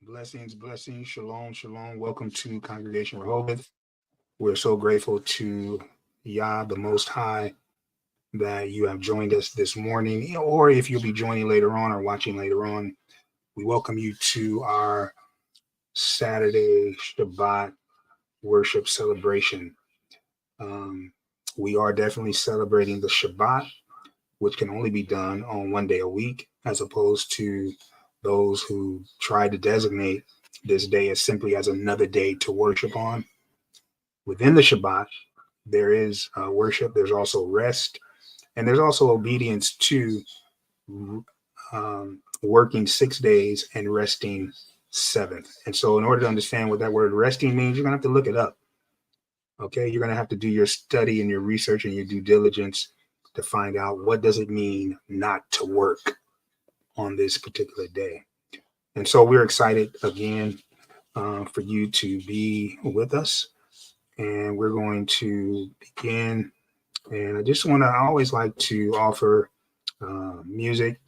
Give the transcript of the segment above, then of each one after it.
Blessings, blessings, shalom, shalom. Welcome to Congregation Rehoboth. We're so grateful to Yah, the Most High, that you have joined us this morning, or if you'll be joining later on or watching later on. We welcome you to our Saturday Shabbat worship celebration. We are definitely celebrating the Shabbat, which can only be done on one day a week, as opposed to those who try to designate this day as simply as another day to worship on. Within the Shabbat, there is worship, there's also rest, and there's also obedience to working 6 days and resting seventh. And so, in order to understand what that word resting means, you're going to have to look it up. Okay, you're going to have to do your study and your research and your due diligence to find out what does it mean not to work on this particular day. And so we're excited again for you to be with us. And we're going to begin. And I always like to offer music,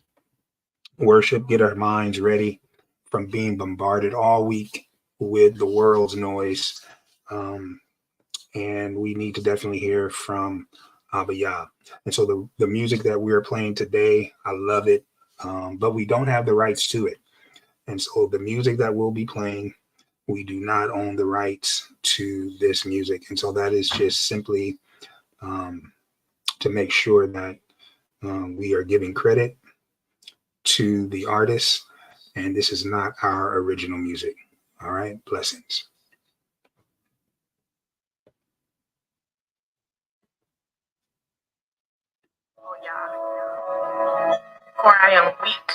worship, get our minds ready from being bombarded all week with the world's noise. And we need to definitely hear from Abba Yah. And so the music that we're playing today, I love it, but we don't have the rights to it. And so the music that we'll be playing, we do not own the rights to this music. And so that is just simply to make sure that we are giving credit to the artist, and this is not our original music. All right, blessings. Oh yeah, for I am weak.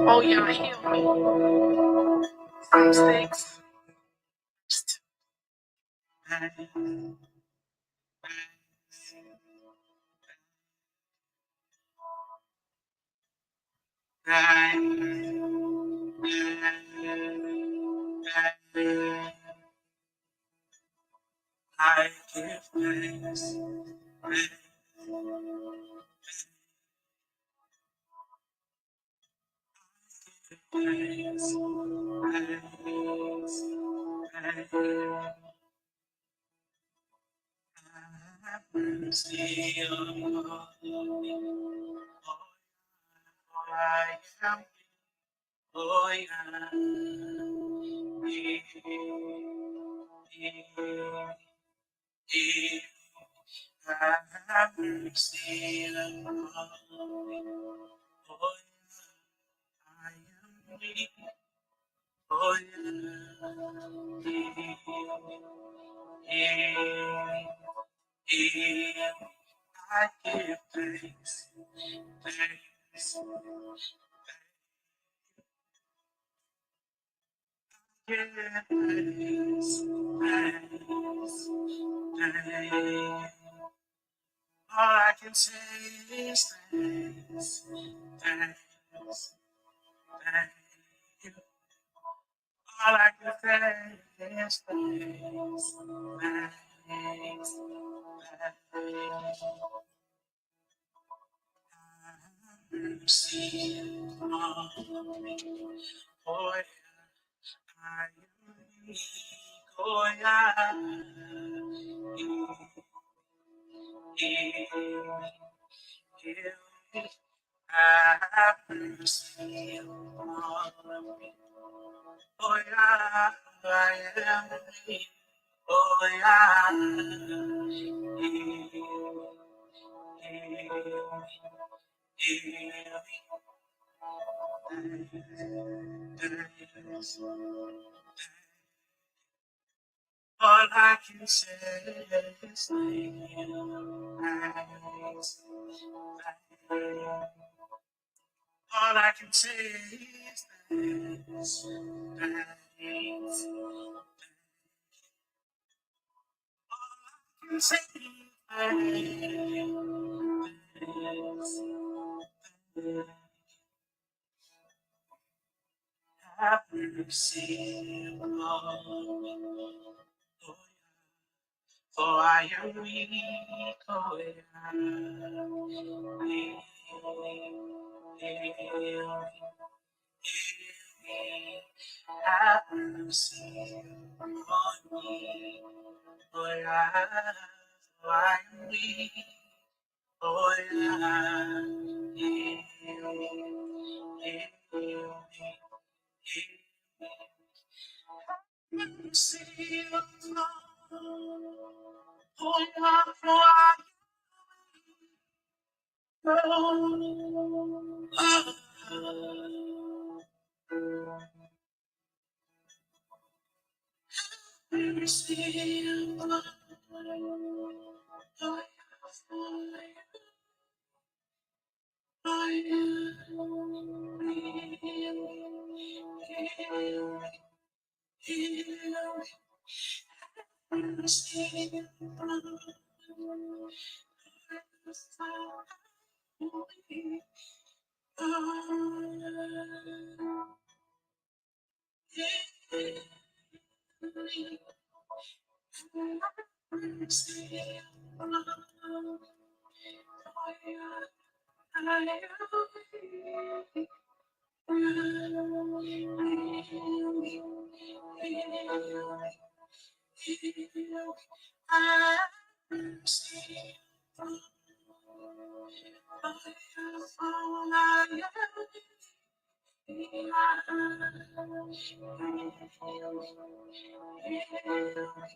Oh yeah, heal me. Psalm 6. I give thanks. Mercy on I am. Oh yeah. Have mercy on oh I am weak. Oh yeah. I give thanks. Thanks. Give thanks. Thanks. Thanks. All I can say is thanks, thanks, thank you. All I can say is thanks, thanks, thanks. Mercy on me, oh yeah, I am weak, oh yeah. Heal me. Have mercy on me. Oh yeah, I am weak. Oh yeah, all I can say is thank you. Thanks. All I can say is thanks. Thanks. All I can say is thanks. Thanks. Have mercy on me, oh, for I am weak, oh yeah. have mercy on me. For I am weak. For I heal me. Heal me. Mercy on me. For I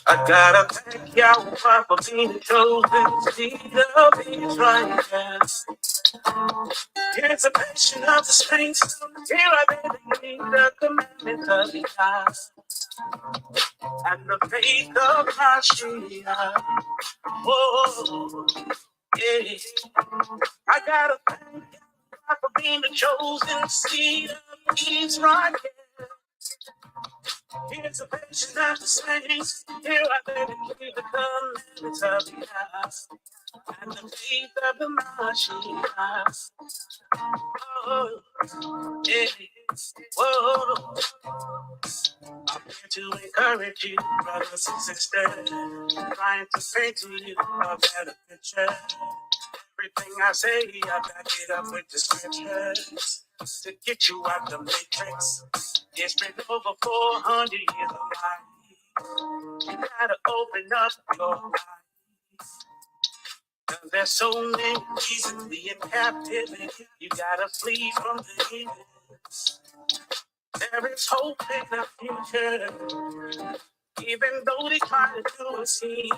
I gotta thank Yahweh for being chosen seed of Israel. Anticipation of the saints, here I believe the commandments of the God and the faith of my Shia. Oh, yeah. I gotta thank God for being the chosen seed of Israel. Anticipation of the saints, here I believe the commandments of the God and the faith of the Mashiach. Oh, yeah. Whoa. I'm here to encourage you, brothers and sisters, trying to paint to you a better picture. Everything I say, I back it up with the scriptures to get you out the matrix. It's been over 400 years of life. You gotta open up your eyes. 'Cause there's so many reasons we in captivity. You gotta flee from the heathens. There is hope in our future. Even though they try to do us in,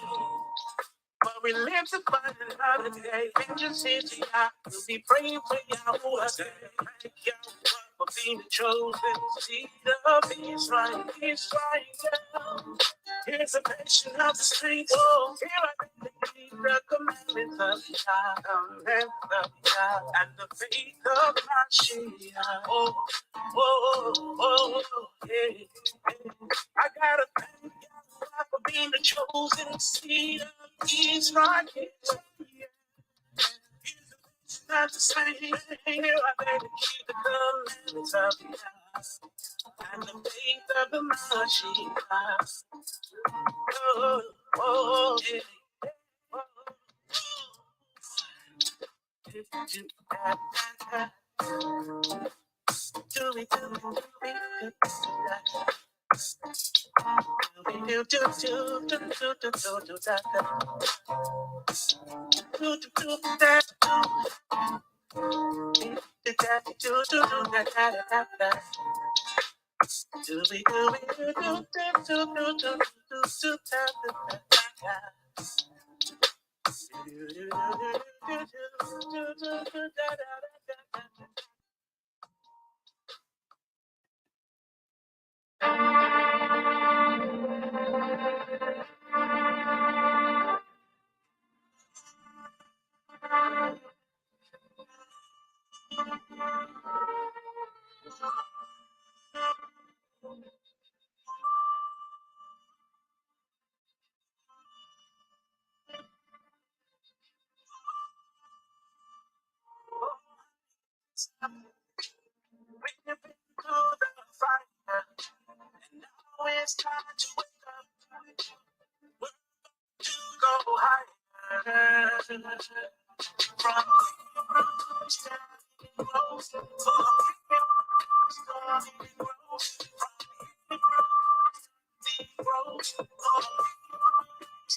but we live to fight another day. And just here to y'all, we'll be praying for y'all who are there. Thank y'all for being the chosen seed of Israel. Israel. Here's a nation of the saints. Oh, here I believe the commandments of God, commandments of God, and the faith of my Shia. Oh, oh, oh, yeah. I gotta thank God for being the chosen seed of Israel. Not the same. Here I better keep the commandments of God and the faith of the Mashiach. Oh, oh, yeah. Oh, We've been through the fire, and now it's time to wake up. We're to go higher. From standing rows, starting rows,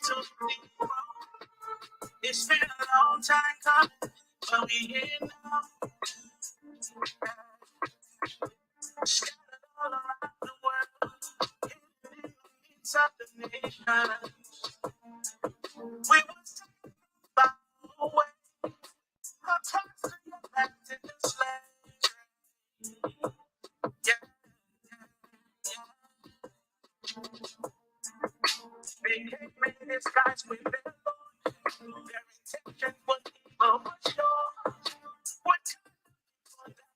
to the it's been a long time coming, but we here now. Scattered all around the world, it's up the nation. We was by the way, across the Atlantic slave. Yeah, became in disguise with their their intention was evil for sure. What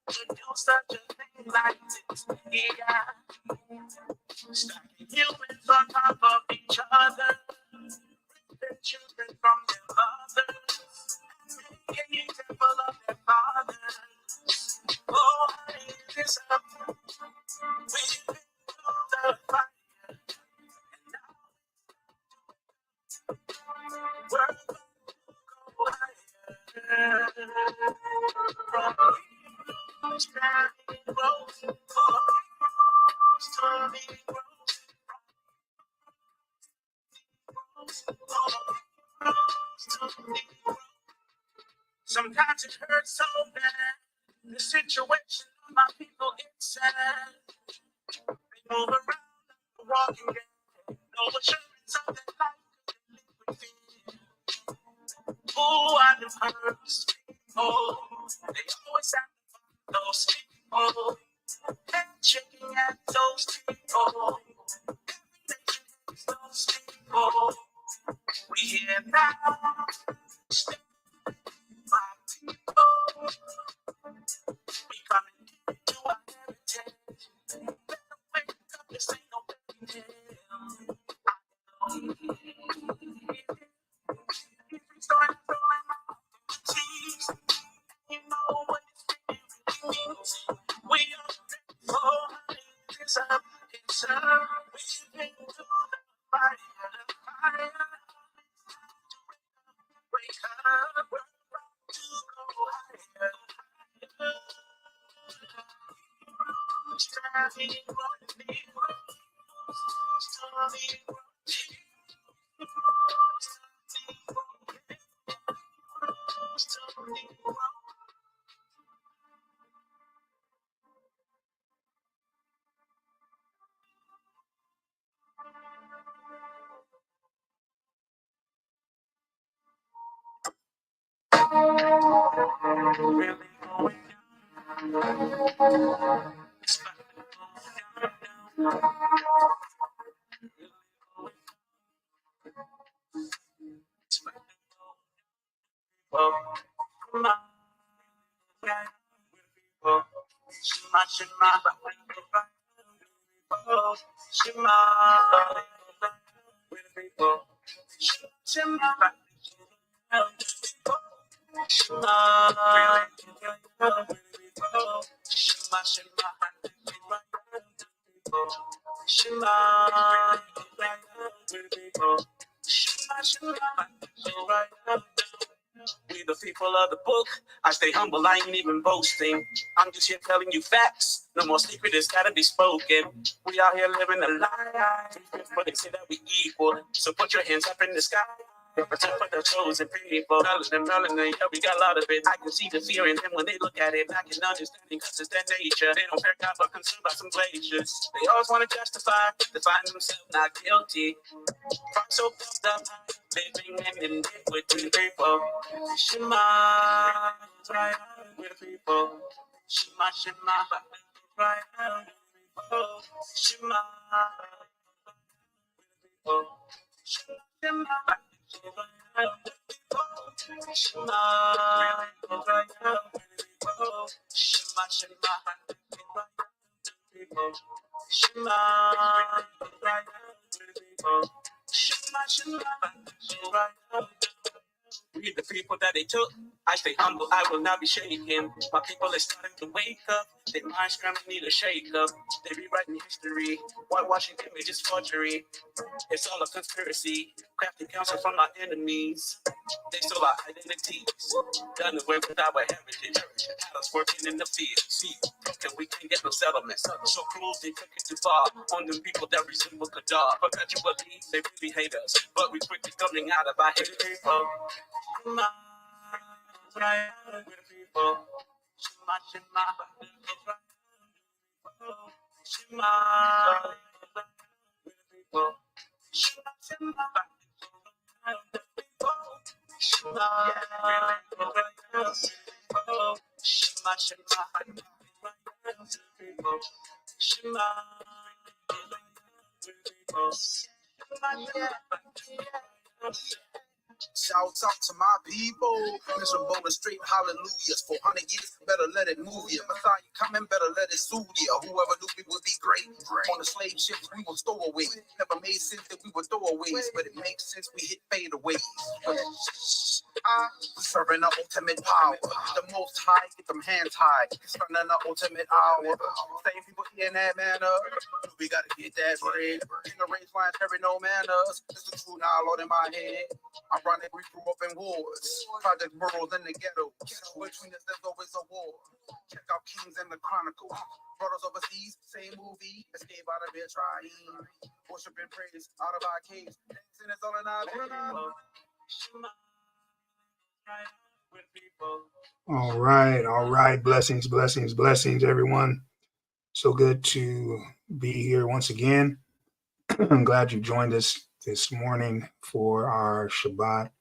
could do such a thing like this? Yeah, stacking humans on top of each other, ripping children from their mothers, making an example of their fathers. Oh, honey, this up? We've been through the fire, and now we're about to go higher. From standing rows, starting rows, sometimes it hurts so bad. The situation of my people, it's sad. They move around like a walking dead. No assurance of their life could they live with fear. Oh, I know hurts people. They always have to find those people. And shaking at those people. Every nation hates those people. We hear now. Step by people. We coming to our heritage. Better wake up, this ain't no fairy tale. Start throwing out the teas. You know what it's really means. We are ready for honey. It's up, it's up. We've been through the fire, wake up, we're about to go higher. Starting running, starting really going down. It's about to go down, down. It's about to go. Come on, yeah. Shema, Shema, Shema, Shema, we the people of the book. I stay humble, I ain't even boasting. I'm just here telling you facts. No more secret, it's gotta be spoken. We out here living a lie. But they say that we equal. So put your hands up in the sky. Represent for the chosen people. Melanin, yeah, we got a lot of it. I can see the fear in them when they look at it. I can understand cause it's their nature. They don't care God but consumed by some glaciers. They always want to justify, define themselves not guilty. Pride so built up, living in iniquity. People, Shema, right with people. Shema, Shema, right with people. Shema, people. Shema, read the people that they took. I stay humble, I will not be shaken. My people are starting to wake up. Their minds screaming, need a shake up. They rewriting history, whitewashing images, forgery. It's all a conspiracy, crafting counsel from our enemies. They stole our identities, done away with our heritage. Had us working in the field. See, broken, we can't get no settlements. So cruel, they took it too far. On the people that resemble Qadar. Perpetually, they really hate us. But we quickly coming out of our hate people. Shema, right with people. Shema, Shema, Shema, with people. Shema, Shema, Shema, Shema, Shema, Shouts out to my people. Miserable and straight hallelujahs. 400 years, better let it move you. Messiah coming, better let it soothe you. Whoever knew we would be great. On the slave ships, we were stowaways. Never made sense that we were throwaways, but it makes sense we hit fadeaways. Serving the ultimate power. The most high, get them hands high. Spending the ultimate hour. Same people in that manner. We gotta get that bread. King of race lines, carry no manners. This is true now, Lord in my head. Ironic, we grew up in wars. Project Burrows in the ghetto. Between us, there's always a war. Check out Kings and the Chronicle. Brothers overseas, same movie. Escape out of their trying. Worship and praise out of our caves. Dancing is all in our people. All right, all right. Blessings, blessings, blessings, everyone. So good to be here once again. I'm glad you joined us this morning for our Shabbat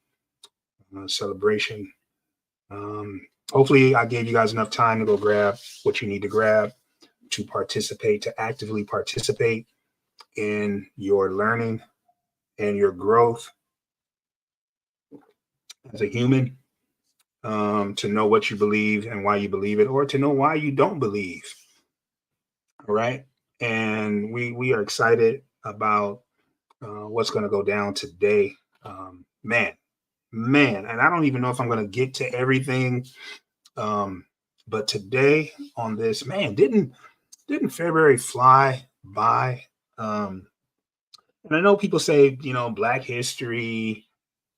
celebration. Hopefully, I gave you guys enough time to go grab what you need to grab to participate, to actively participate in your learning and your growth as a human, to know what you believe and why you believe it, or to know why you don't believe. All right. And we are excited about what's going to go down today. Man, and I don't even know if I'm going to get to everything. But today on this, man, didn't February fly by? And I know people say, Black history,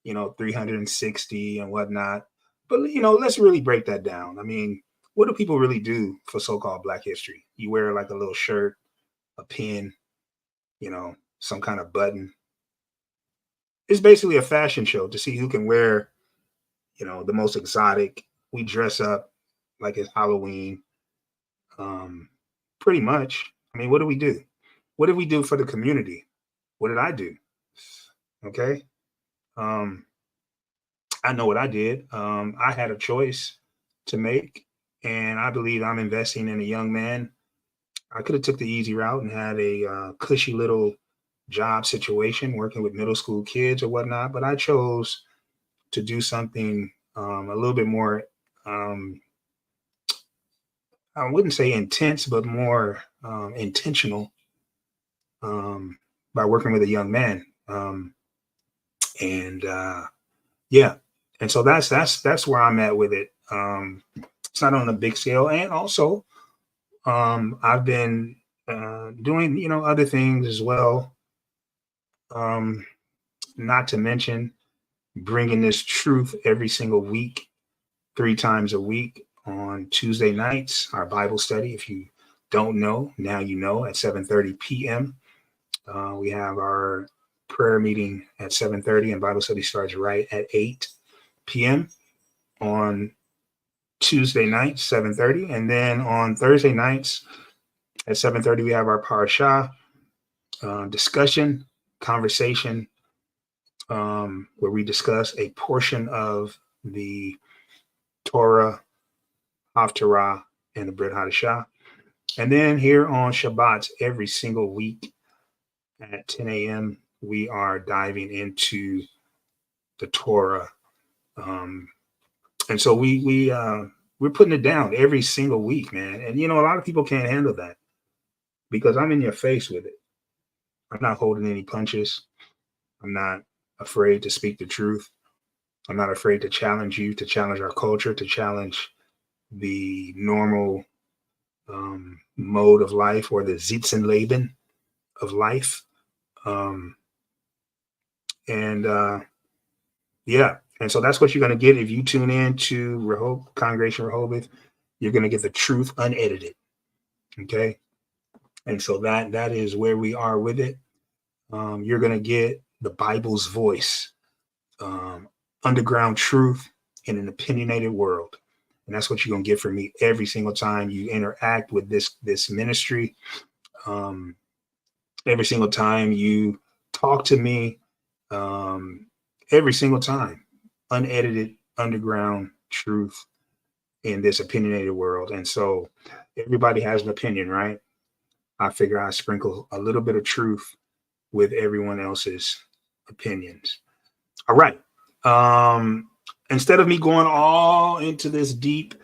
360 and whatnot. But, let's really break that down. I mean, what do people really do for so-called Black history? You wear like a little shirt, a pin, some kind of button. It's basically a fashion show to see who can wear, the most exotic. We dress up like it's Halloween. Pretty much. I mean, what do we do? What did we do for the community? What did I do? Okay. I know what I did. I had a choice to make, and I believe I'm investing in a young man. I could have took the easy route and had a cushy little job situation working with middle school kids or whatnot, but I chose to do something a little bit more, I wouldn't say intense, but more intentional, by working with a young man. Yeah. And so that's where I'm at with it. It's not on a big scale. And also, I've been doing, other things as well. Not to mention bringing this truth every single week, 3 times a week on Tuesday nights, our Bible study. If you don't know, now you know, at 7:30 p.m. We have our prayer meeting at 7:30, and Bible study starts right at 8 p.m. on Tuesday night, 7:30. And then on Thursday nights at 7:30, we have our parashah discussion, conversation, where we discuss a portion of the Torah, Haftarah, and the Brit Hadashah. And then here on Shabbat, every single week at 10 a.m., we are diving into the Torah. And so we're putting it down every single week, man. And, a lot of people can't handle that because I'm in your face with it. I'm not holding any punches. I'm not afraid to speak the truth. I'm not afraid to challenge you, to challenge our culture, to challenge the normal mode of life, or the Sitzenleben of life. And so that's what you're going to get if you tune in to Congregation Rehoboth. You're going to get the truth unedited. Okay. And so that is where we are with it. You're going to get the Bible's voice, underground truth in an opinionated world. And that's what you're going to get from me every single time you interact with this ministry. Every single time you talk to me, every single time, unedited, underground truth in this opinionated world. And so everybody has an opinion, right? I figure I sprinkle a little bit of truth with everyone else's opinions. All right. Instead of me going all into this deep,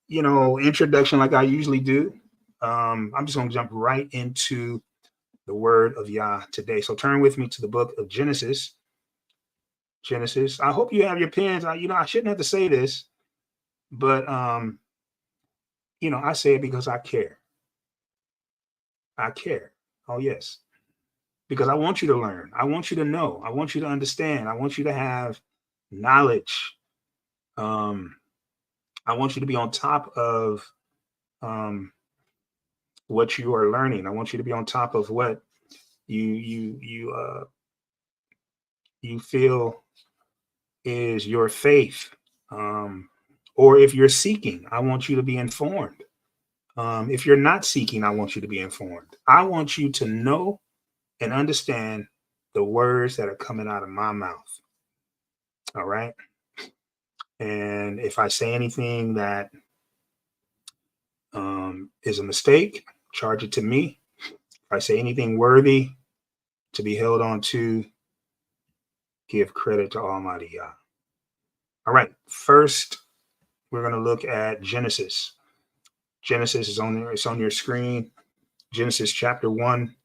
introduction like I usually do, I'm just going to jump right into the word of Yah today. So turn with me to the book of Genesis. I hope you have your pens. I shouldn't have to say this, but I say it because I care. I care. Oh, yes. Because I want you to learn. I want you to know. I want you to understand. I want you to have knowledge. I want you to be on top of what you are learning. I want you to be on top of what you feel is your faith. Or if you're seeking, I want you to be informed. If you're not seeking, I want you to be informed. I want you to know and understand the words that are coming out of my mouth. All right. And if I say anything that is a mistake, charge it to me. If I say anything worthy to be held on to, give credit to Almighty Yah. All right. First, we're going to look at Genesis. Genesis is on there. It's on your screen. Genesis chapter 1.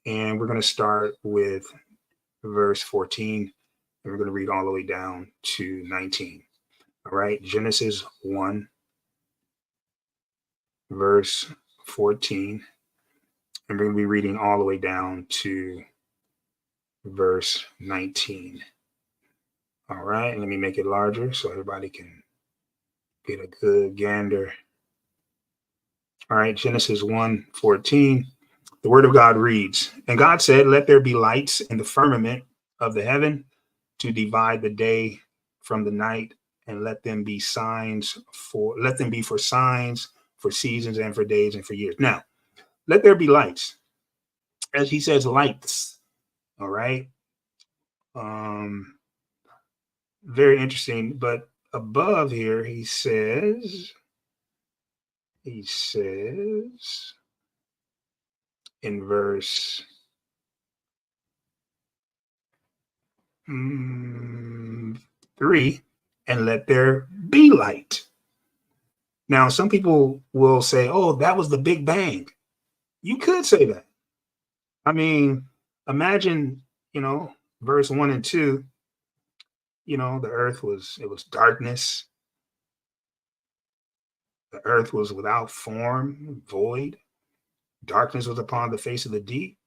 And we're going to start with verse 14. And we're going to read all the way down to 19. All right. Genesis 1, verse 14. And we're going to be reading all the way down to verse 19. All right. Let me make it larger so everybody can get a good gander. All right. Genesis 1:14. The word of God reads, "And God said, let there be lights in the firmament of the heaven to divide the day from the night, and let them be for signs, for seasons, and for days, and for years." Now, let there be lights. As he says, lights. All right. Very interesting. But above here, he says in verse 3, and let there be light. Now, some people will say, oh, that was the Big Bang. You could say that. I mean, imagine, verse 1 and 2, the earth was darkness. The earth was without form, void. Darkness was upon the face of the deep.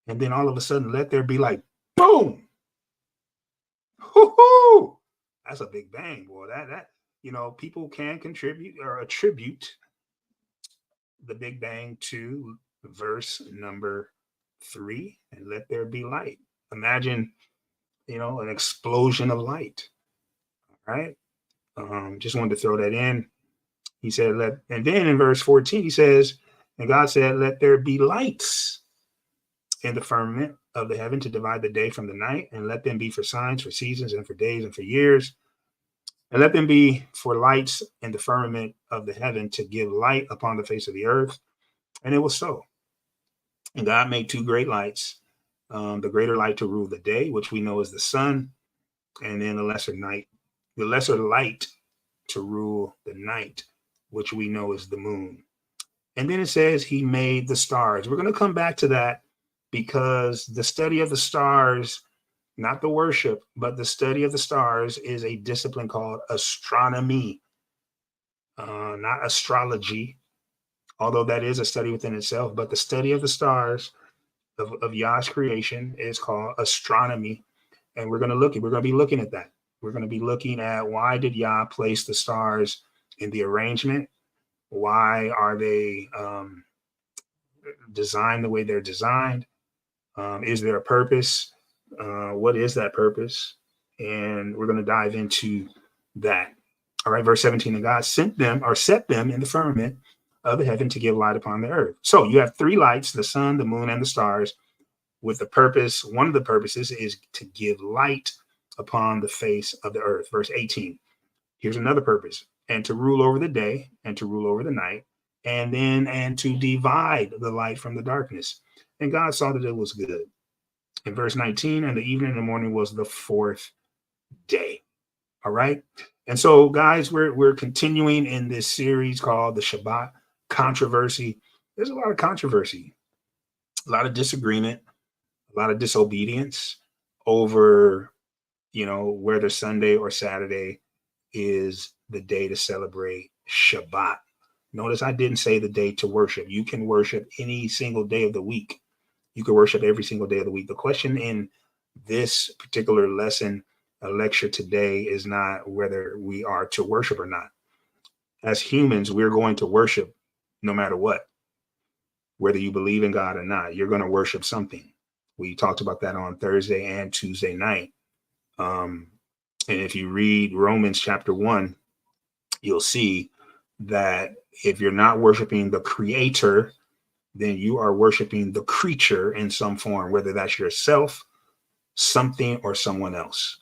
And then all of a sudden, let there be light. Boom! Hoo-hoo! That's a big bang, boy. That people can contribute or attribute the Big Bang to verse number 3, and let there be light. Imagine, an explosion of light, right? Just wanted to throw that in. He said, and then in verse 14, he says, and God said, let there be lights in the firmament of the heaven to divide the day from the night, and let them be for signs, for seasons, and for days, and for years. And let them be for lights in the firmament of the heaven to give light upon the face of the earth. And it was so. And God made two great lights, the greater light to rule the day, which we know is the sun, and then the lesser light to rule the night, which we know is the moon. And then it says he made the stars. We're going to come back to that because the study of the stars, not the worship, but the study of the stars is a discipline called astronomy, not astrology, although that is a study within itself. But the study of the stars of Yah's creation is called astronomy. And we're going to be looking at that. We're going to be looking at why did Yah place the stars in the arrangement? Why are they designed the way they're designed? Is there a purpose? What is that purpose? And we're going to dive into that. All right, verse 17, and God set them in the firmament of the heaven to give light upon the earth. So you have three lights, the sun, the moon, and the stars, with the purpose. One of the purposes is to give light upon the face of the earth. Verse 18, here's another purpose, and to rule over the day and to rule over the night, and to divide the light from the darkness. And God saw that it was good. In verse 19, and the evening and the morning was the fourth day. All right. And so, guys, we're continuing in this series called the Shabbat controversy. There's a lot of controversy, a lot of disagreement, a lot of disobedience over, whether Sunday or Saturday is the day to celebrate Shabbat. Notice I didn't say the day to worship. You can worship any single day of the week. You can worship every single day of the week. The question in this particular lesson, lecture today, is not whether we are to worship or not. As humans, we're going to worship no matter what. Whether you believe in God or not, you're going to worship something. We talked about that on Thursday and Tuesday night. And if you read Romans chapter 1, you'll see that if you're not worshiping the creator, then you are worshiping the creature in some form, whether that's yourself, something, or someone else.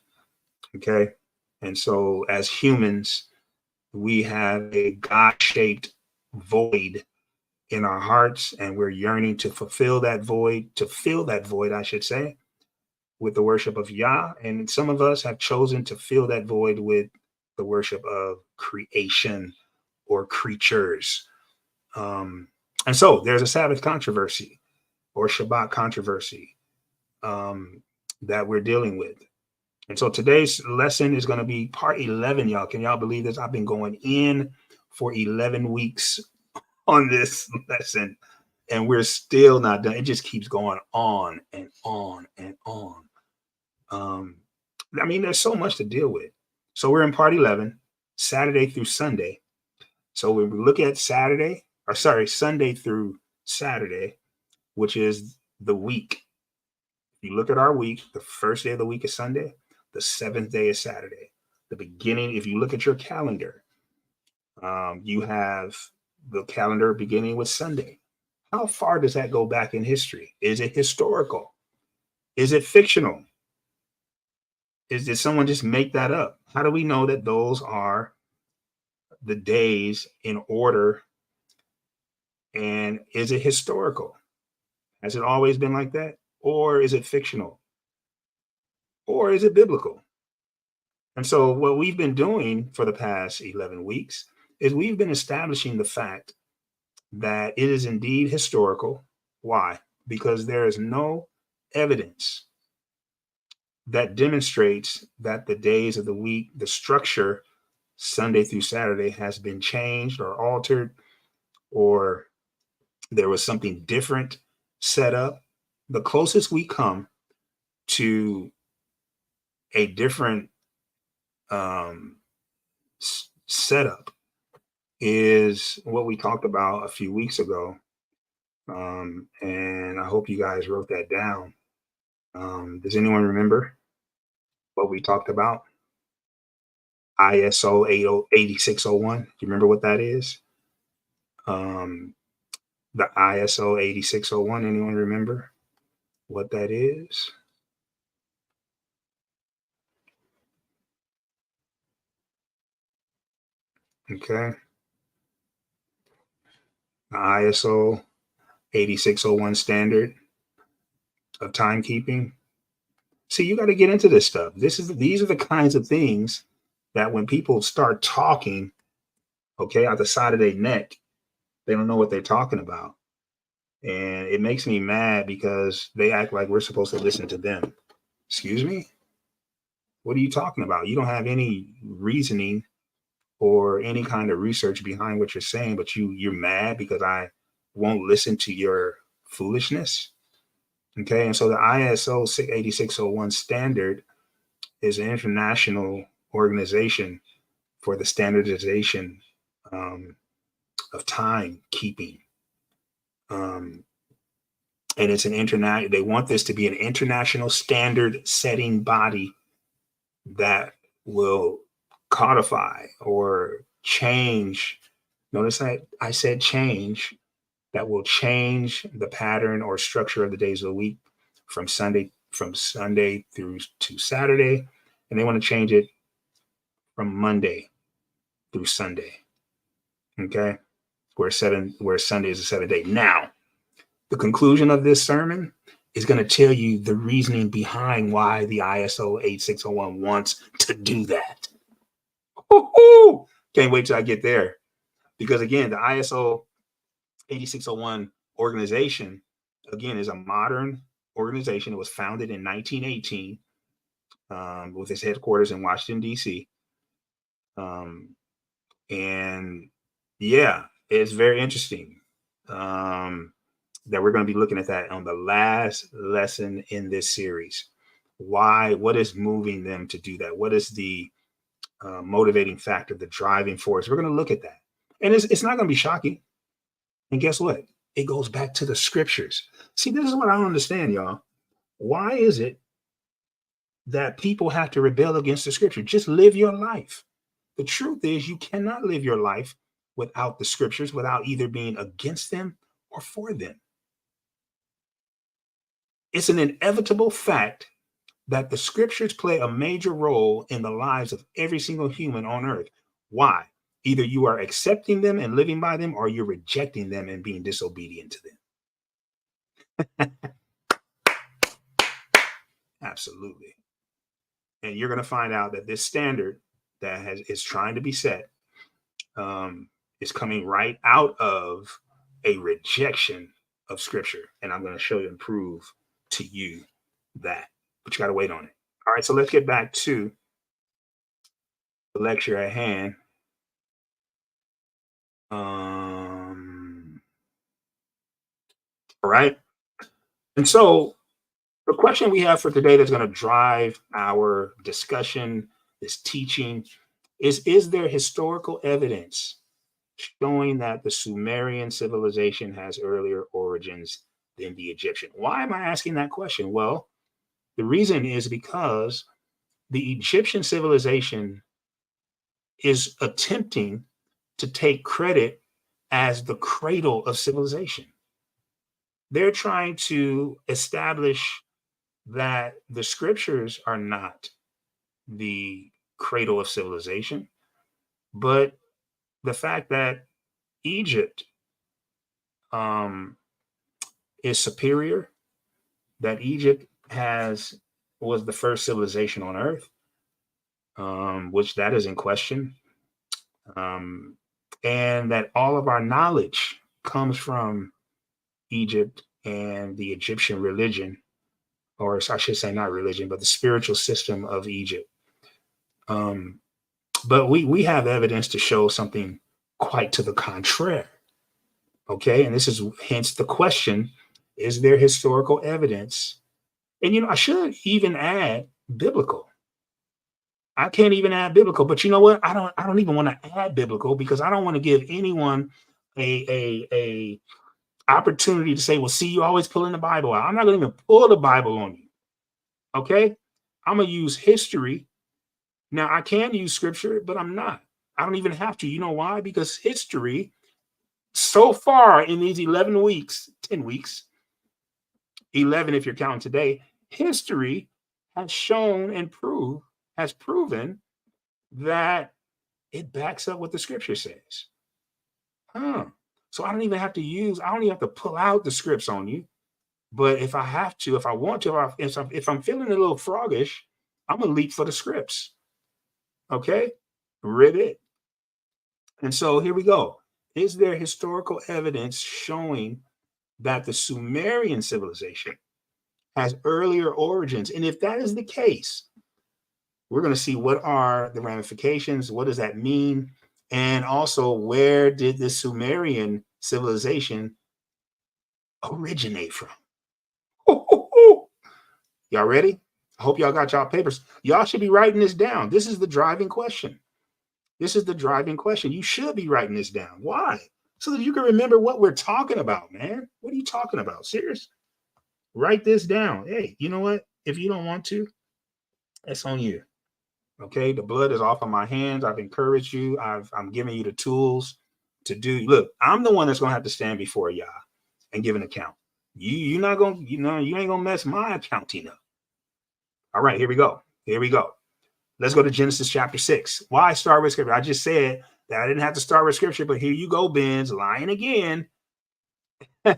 Okay. And so as humans, we have a God-shaped void in our hearts, and we're yearning to fill that void, I should say, with the worship of Yah. And some of us have chosen to fill that void with the worship of creation or creatures. And so there's a Sabbath controversy or Shabbat controversy that we're dealing with. And so today's lesson is going to be part 11, y'all. Can y'all believe this? I've been going in for 11 weeks on this lesson, and we're still not done. It just keeps going on and on and on. There's so much to deal with. So we're in part 11, Saturday through Sunday. So we look at Sunday through Saturday, which is the week. If you look at our week, the first day of the week is Sunday. The seventh day is Saturday. The beginning, if you look at your calendar, you have the calendar beginning with Sunday. How far does that go back in history? Is it historical? Is it fictional? Did someone just make that up? How do we know that those are the days in order? And is it historical? Has it always been like that? Or is it fictional? Or is it biblical? And so what we've been doing for the past 11 weeks is we've been establishing the fact that it is indeed historical. Why? Because there is no evidence that demonstrates that the days of the week, the structure, Sunday through Saturday, has been changed or altered, or there was something different set up. The closest we come to a different setup is what we talked about a few weeks ago. And I hope you guys wrote that down. Does anyone remember what we talked about? ISO 8601. Do you remember what that is? The ISO 8601. Anyone remember what that is? Okay. The ISO 8601 standard of timekeeping. See, you got to get into this stuff. These are the kinds of things that when people start talking, okay, out the side of their neck, they don't know what they're talking about. And it makes me mad because they act like we're supposed to listen to them. Excuse me? What are you talking about? You don't have any reasoning or any kind of research behind what you're saying, but you're mad because I won't listen to your foolishness. Okay, and so the ISO 8601 standard is an international organization for the standardization of timekeeping. And it's an international, they want this to be an international standard setting body that will codify or change. Notice I said change, that will change the pattern or structure of the days of the week from Sunday through to Saturday. And they want to change it from Monday through Sunday. Okay. Where Sunday is a 7-day. Now, the conclusion of this sermon is going to tell you the reasoning behind why the ISO 8601 wants to do that. Woo-hoo! Can't wait till I get there. Because again, the ISO 8601 organization, again, is a modern organization. It was founded in 1918 with its headquarters in Washington, D.C. And yeah, it's very interesting that we're going to be looking at that on the last lesson in this series. Why? What is moving them to do that? What is the motivating factor, the driving force? We're going to look at that. And it's not going to be shocking. And guess what? It goes back to the scriptures. See, this is what I don't understand, y'all. Why is it that people have to rebel against the scripture? Just live your life. The truth is, you cannot live your life without the scriptures, without either being against them or for them. It's an inevitable fact that the scriptures play a major role in the lives of every single human on earth. Why? Either you are accepting them and living by them, or you're rejecting them and being disobedient to them. Absolutely. And you're going to find out that this standard that is trying to be set is coming right out of a rejection of scripture. And I'm going to show you and prove to you that. But you got to wait on it. All right, so let's get back to the lecture at hand. All right. And so the question we have for today that's going to drive our discussion, this teaching, is there historical evidence showing that the Sumerian civilization has earlier origins than the Egyptian? Why am I asking that question? Well, the reason is because the Egyptian civilization is attempting to take credit as the cradle of civilization. They're trying to establish that the scriptures are not the cradle of civilization, but the fact that Egypt is superior, that Egypt was the first civilization on earth, which that is in question, and that all of our knowledge comes from Egypt and the Egyptian religion, or I should say not religion, but the spiritual system of Egypt. But we have evidence to show something quite to the contrary. Okay, and this is hence the question: is there historical evidence? And I should even add biblical. I can't even add biblical, but you know what? I don't even want to add biblical because I don't want to give anyone a opportunity to say, well, see, you always pulling the Bible out. I'm not going to even pull the Bible on you. Okay. I'm going to use history. Now, I can use scripture, but I'm not. I don't even have to. You know why? Because history, so far in these 11 weeks, 10 weeks, 11 if you're counting today, history has shown and has proven that it backs up what the scripture says. So I don't even have to pull out the scripts on you. But if I have to, if I want to, if I'm feeling a little froggish, I'm going to leap for the scripts. Okay? Ribbit. And so here we go. Is there historical evidence showing that the Sumerian civilization has earlier origins? And if that is the case, we're going to see what are the ramifications, what does that mean, and also where did the Sumerian civilization originate from? Y'all ready? I hope y'all got y'all papers. Y'all should be writing this down. This is the driving question. This is the driving question. You should be writing this down. Why? So that you can remember what we're talking about, man. What are you talking about? Serious? Write this down. Hey, you know what? If you don't want to, that's on you. Okay, the blood is off of my hands. I've encouraged you. I'm giving you the tools to do. Look, I'm the one that's gonna have to stand before y'all and give an account. You're not gonna, you ain't gonna mess my accounting up. All right, here we go. Here we go. Let's go to Genesis chapter 6. Why start with scripture? I just said that I didn't have to start with scripture, but here you go, Benz, lying again. Here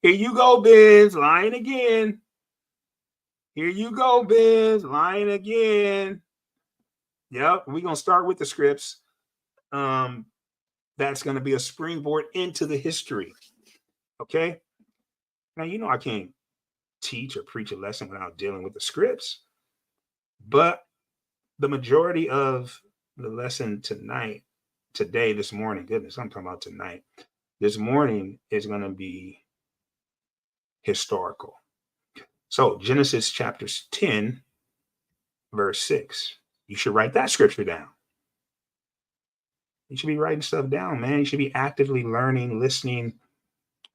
you go, Benz, lying again. Here you go, Benz, lying again. Yep, we're going to start with the scripts. That's going to be a springboard into the history. Okay? Now, I can't teach or preach a lesson without dealing with the scripts. But the majority of the lesson this morning, goodness, I'm talking about tonight. This morning is going to be historical. So Genesis chapter 10, verse 6. You should write that scripture down. You should be writing stuff down, man. You should be actively learning, listening.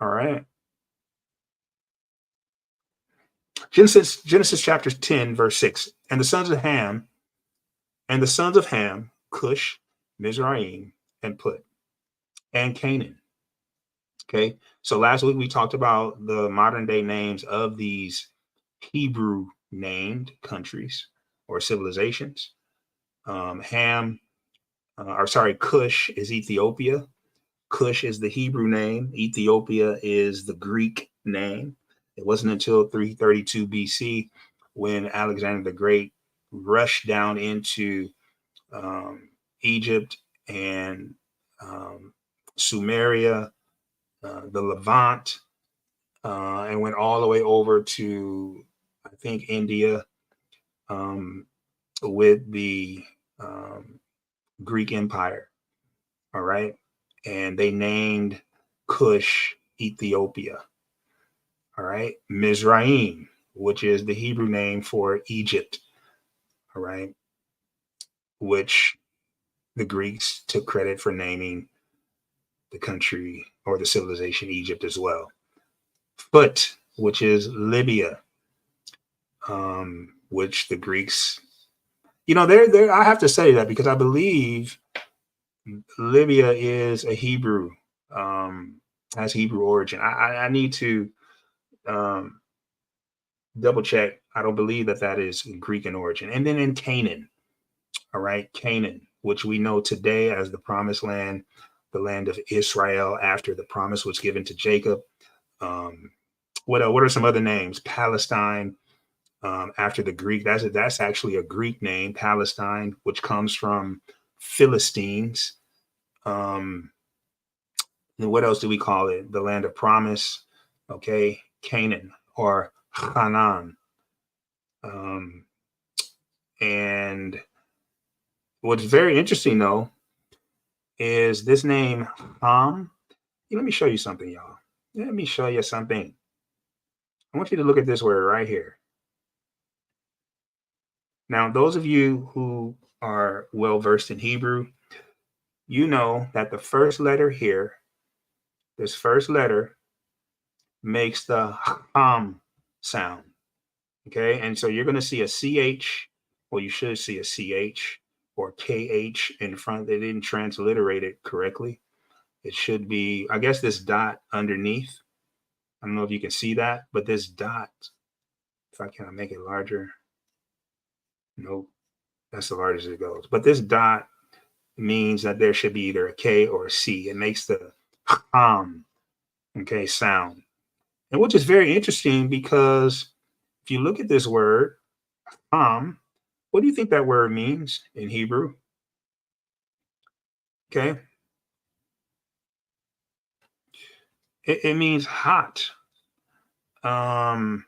All right. Genesis chapter 10, verse 6. And the sons of Ham, Cush, Mizraim, and Put, and Canaan. Okay. So last week we talked about the modern day names of these Hebrew named countries or civilizations. Cush is Ethiopia. Cush is the Hebrew name. Ethiopia is the Greek name. It wasn't until 332 BC when Alexander the Great rushed down into Egypt and Sumeria, the Levant, and went all the way over to, I think, India with the Greek Empire. All right. And they named Cush Ethiopia. All right. Mizraim, which is the Hebrew name for Egypt. All right. Which the Greeks took credit for naming the country or the civilization Egypt as well. Put, which is Libya, which the Greeks, I have to say that because I believe Libya is a Hebrew, has Hebrew origin. I need to double check. I don't believe that is Greek in origin. And then in Canaan, all right, Canaan, which we know today as the promised land, the land of Israel after the promise was given to Jacob. What are some other names? Palestine, after the Greek. That's actually a Greek name, Palestine, which comes from Philistines. And what else do we call it? The land of promise. Okay, Canaan or Hanan. And what's very interesting though is this name Ham. Let me show you something, y'all. Let me show you something. I want you to look at this word right here. Now, those of you who are well versed in Hebrew, you know that the first letter here, this first letter makes the Ham sound. Okay, and so you're going to see a CH, well, you should see a CH or KH in front. They didn't transliterate it correctly. It should be, I guess, this dot underneath. I don't know if you can see that, but this dot, if I can make it larger, nope, that's the largest it goes. But this dot means that there should be either a K or a C. It makes the okay, sound. And which is very interesting because if you look at this word, what do you think that word means in Hebrew? Okay. It means hot. Let's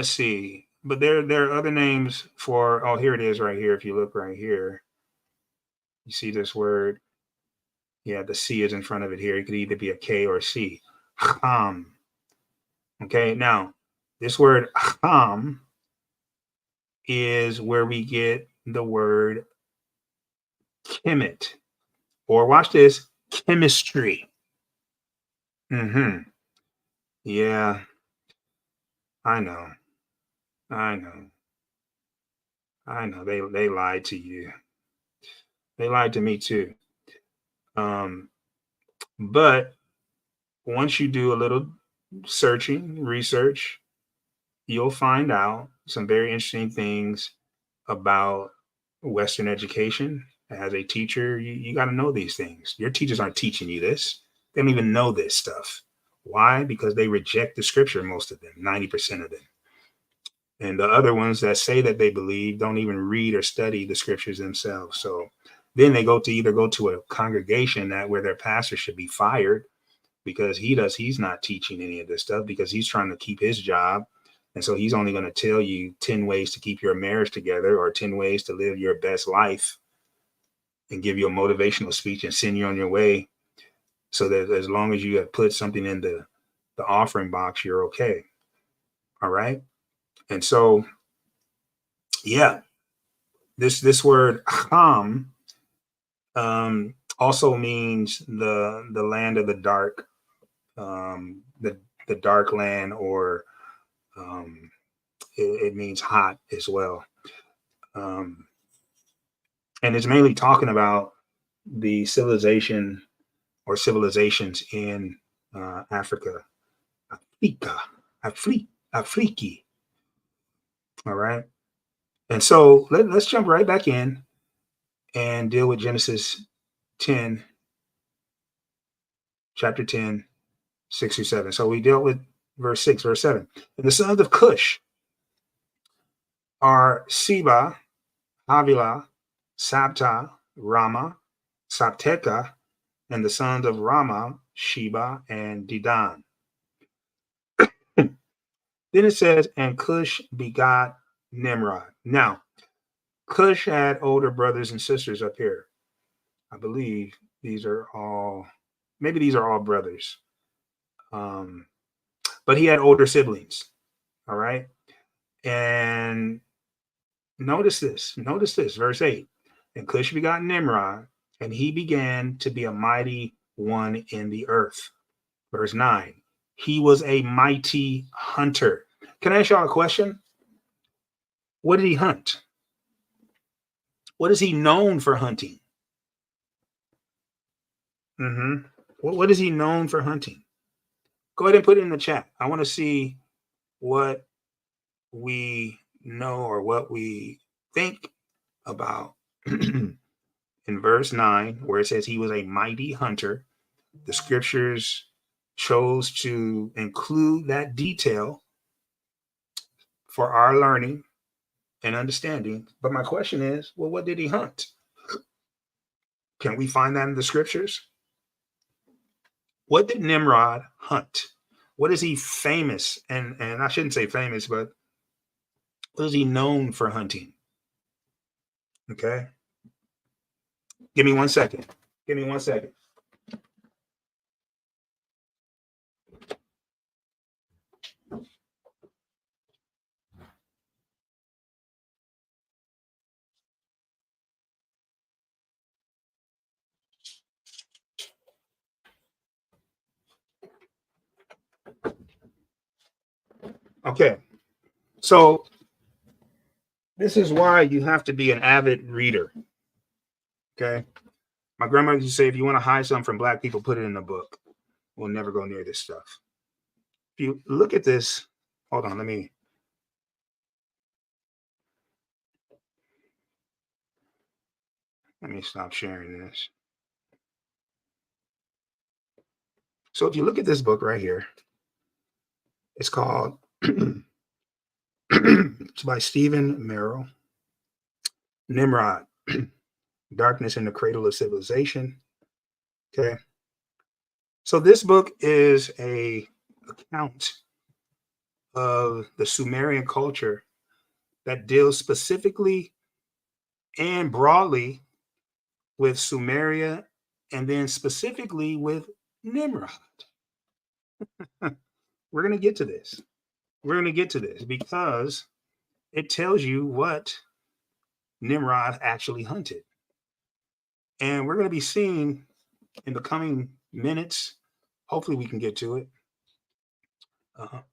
see. But there are other names for, oh, here it is right here. If you look right here, you see this word. Yeah, the C is in front of it here. It could either be a K or a C. Okay, now this word is where we get the word chemet, or watch this, chemistry. Yeah, I know. I know. I know. They lied to you. They lied to me too. But once you do a little searching, research, you'll find out some very interesting things about Western education. As a teacher, you got to know these things. Your teachers aren't teaching you this. They don't even know this stuff. Why? Because they reject the scripture, most of them, 90% of them. And the other ones that say that they believe don't even read or study the scriptures themselves. So then they either go to a congregation where their pastor should be fired because he's not teaching any of this stuff because he's trying to keep his job. And so he's only going to tell you 10 ways to keep your marriage together or 10 ways to live your best life and give you a motivational speech and send you on your way. So that as long as you have put something in the offering box, you're okay. All right. And so, yeah, this word Ham also means the land of the dark, the dark land, or it means hot as well. And it's mainly talking about the civilization or civilizations in Africa, Afriki. All right. And so let's jump right back in and deal with Genesis 10, chapter 10, 6 through 7. So we dealt with verse 6, verse 7. And the sons of Cush are Seba, Havilah, Sabta, Rama, Sabteka, and the sons of Rama, Sheba, and Dedan. Then it says, and Cush begot Nimrod. Now, Cush had older brothers and sisters up here. I believe these are all brothers. But he had older siblings. All right. And notice this, verse 8. And Cush begot Nimrod, and he began to be a mighty one in the earth. Verse 9. He was a mighty hunter. Can I ask y'all a question? What did he hunt? What is he known for hunting? What is he known for hunting? Go ahead and put it in the chat. I want to see what we know or what we think about in verse 9, where it says he was a mighty hunter. The scriptures chose to include that detail for our learning and understanding. But my question is, well, what did he hunt? Can we find that in the scriptures? What did Nimrod hunt? What is he famous? And I shouldn't say famous, but what is he known for hunting? Okay. Give me 1 second. Okay. So this is why you have to be an avid reader. Okay. My grandmother used to say, if you want to hide something from black people, put it in a book. We'll never go near this stuff. If you look at this, hold on, let me stop sharing this. So if you look at this book right here, it's called, it's by Stephen Merrill, Nimrod, Darkness in the Cradle of Civilization. Okay. So this book is a account of the Sumerian culture that deals specifically and broadly with Sumeria and then specifically with Nimrod. We're going to get to this. We're going to get to this because it tells you what Nimrod actually hunted. And we're going to be seeing in the coming minutes, hopefully we can get to it.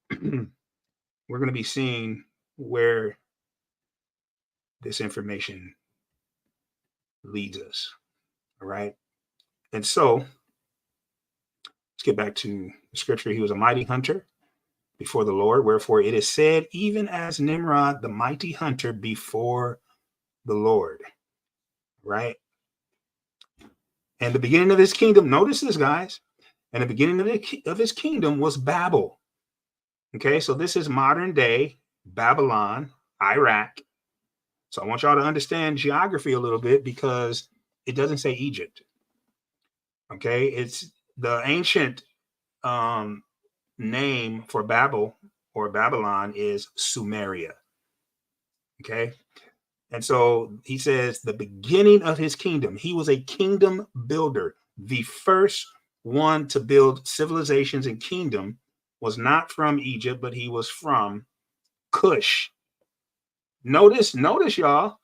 We're going to be seeing where this information leads us. All right. And so let's get back to the scripture. He was a mighty hunter before the Lord. Wherefore it is said, even as Nimrod, the mighty hunter before the Lord. Right. And the beginning of his kingdom, notice this, guys. And the beginning of his kingdom was Babel. Okay. So this is modern day Babylon, Iraq. So I want y'all to understand geography a little bit because it doesn't say Egypt. Okay. It's the ancient name for Babel or Babylon is Sumeria. Okay. And so he says the beginning of his kingdom, he was a kingdom builder. The first one to build civilizations and kingdom was not from Egypt, but he was from Cush. Notice y'all.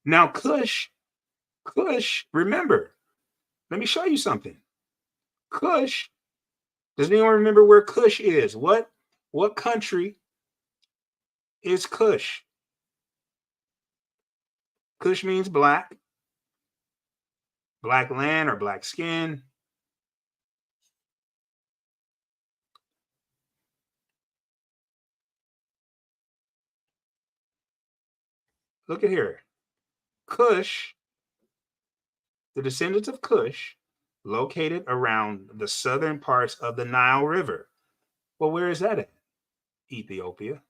Now Cush, remember, let me show you something. Cush, does anyone remember where Cush is? What country is Cush? Cush means black land or black skin. Look at here. Cush, the descendants of Cush, located around the southern parts of the Nile River. Well, where is that at? Ethiopia.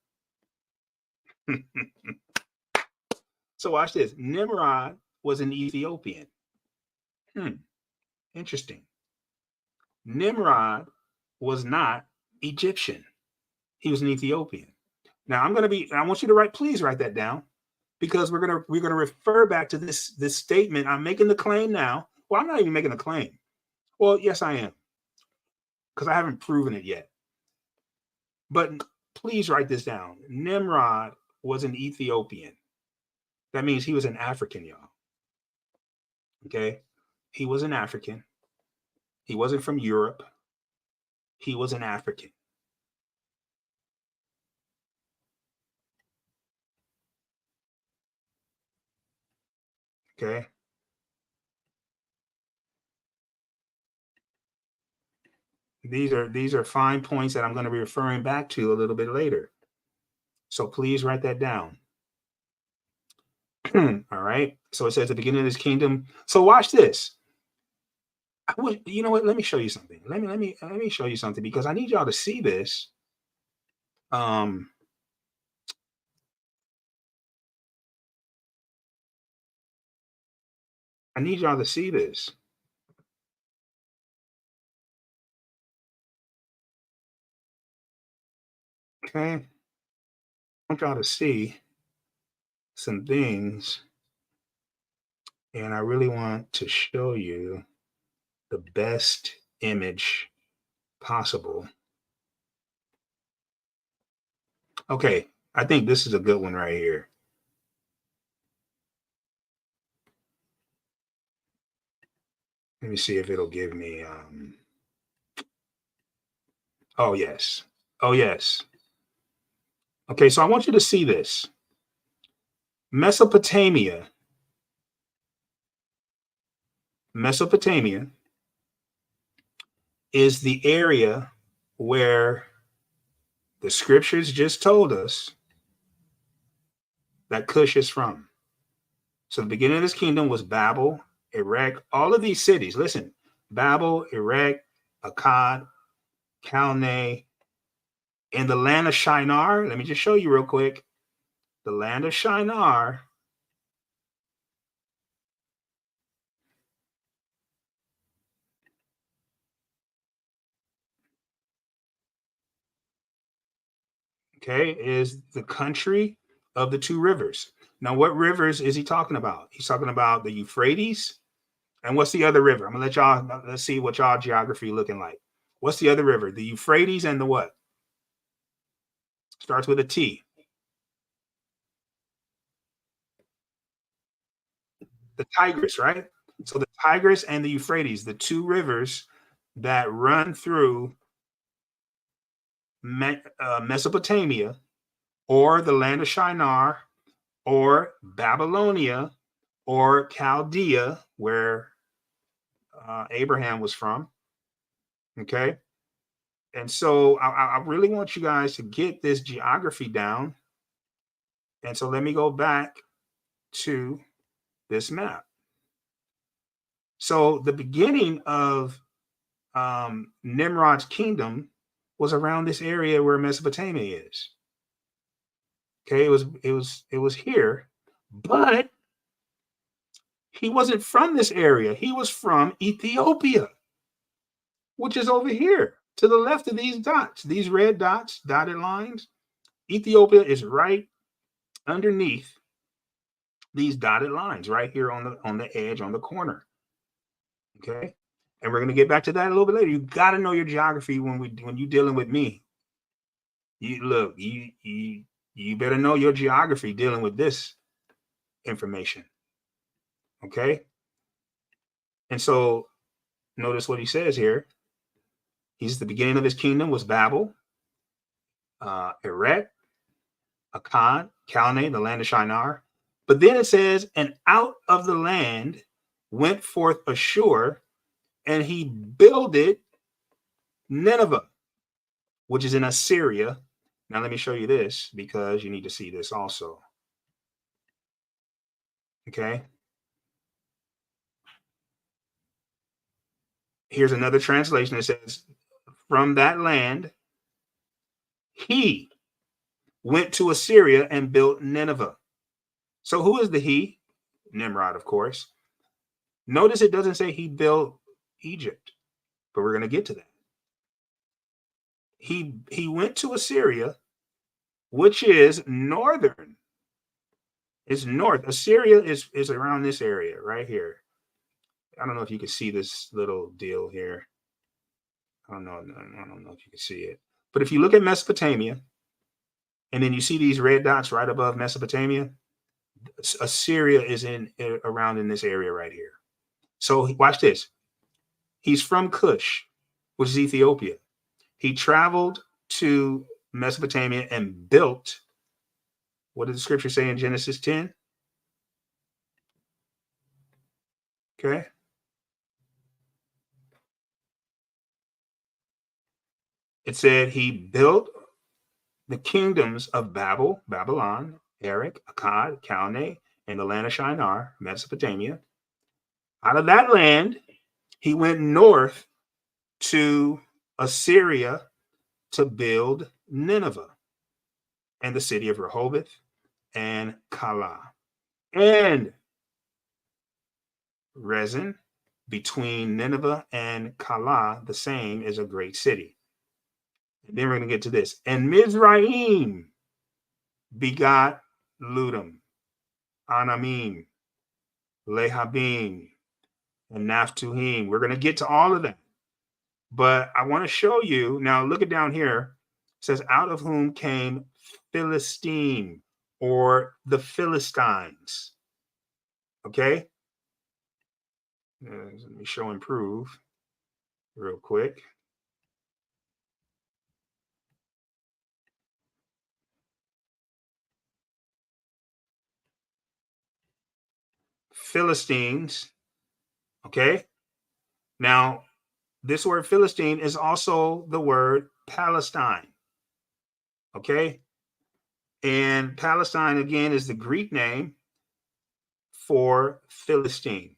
So watch this. Nimrod was an Ethiopian. Interesting. Nimrod was not Egyptian. He was an Ethiopian. Now I want you to please write that down because we're gonna refer back to this statement. I'm making the claim now. Well, I'm not even making the claim. Well, yes, I am. Because I haven't proven it yet. But please write this down. Nimrod was an Ethiopian. That means he was an African, y'all. Okay? He was an African. He wasn't from Europe. He was an African. Okay? These are fine points that I'm going to be referring back to a little bit later. So please write that down. All right. So it says the beginning of his kingdom. So watch this. You know what? Let me show you something. Let me show you something because I need y'all to see this. I need y'all to see this. Okay. I want y'all to see some things. And I really want to show you the best image possible. Okay. I think this is a good one right here. Let me see if it'll give me. Oh, yes. Okay, so I want you to see this. Mesopotamia is the area where the scriptures just told us that Cush is from. So the beginning of this kingdom was Babel, Erech, all of these cities. Listen, Babel, Erech, Akkad, Calneh, in the land of Shinar. Let me just show you real quick. The land of Shinar is the country of the two rivers. Now, what rivers is he talking about? He's talking about the Euphrates. And what's the other river? I'm gonna let y'all, let's see what y'all geography looking like. What's the other river? The Euphrates and the what? Starts with a T. The Tigris, right? So the Tigris and the Euphrates, the two rivers that run through Mesopotamia, or the land of Shinar, or Babylonia, or Chaldea, where Abraham was from. Okay. And so I really want you guys to get this geography down. And so let me go back to this map. So the beginning of Nimrod's kingdom was around this area where Mesopotamia is. Okay, it was here, but he wasn't from this area. He was from Ethiopia, which is over here to the left of these dots, these red dots, dotted lines. Ethiopia is right underneath these dotted lines, right here on the edge, on the corner. Okay, and we're gonna get back to that a little bit later. You got to know your geography when you're dealing with me. You better know your geography dealing with this information. Okay, and so notice what he says here. He's the beginning of his kingdom was Babel, Erech, Akkad, Calneh, the land of Shinar. But then it says, and out of the land went forth Ashur, and he builded Nineveh, which is in Assyria. Now let me show you this because you need to see this also. Okay. Here's another translation that says, from that land, he went to Assyria and built Nineveh. So who is the he? Nimrod, of course. Notice it doesn't say he built Egypt, but we're going to get to that. He went to Assyria, which is northern. It's north. Assyria is around this area right here. I don't know if you can see this little deal here. I don't know if you can see it. But if you look at Mesopotamia, and then you see these red dots right above Mesopotamia, Assyria is around in this area right here. So watch this. He's from Cush, which is Ethiopia. He traveled to Mesopotamia and built, what did the scripture say in Genesis 10? Okay. It said he built the kingdoms of Babel, Babylon, Erech, Akkad, Calneh, and the land of Shinar, Mesopotamia. Out of that land, he went north to Assyria to build Nineveh and the city of Rehoboth and Calah. And Rezin, between Nineveh and Calah, the same is a great city. And then we're going to get to this. And Mizraim begot Ludum, Anamim, Lehabim, and Naphtuhim. We're going to get to all of that. But I want to show you, now look at down here. It says, out of whom came Philistine, or the Philistines. Okay? Let me show and prove real quick. Philistines. Okay. Now, this word Philistine is also the word Palestine. Okay. And Palestine, again, is the Greek name for Philistine.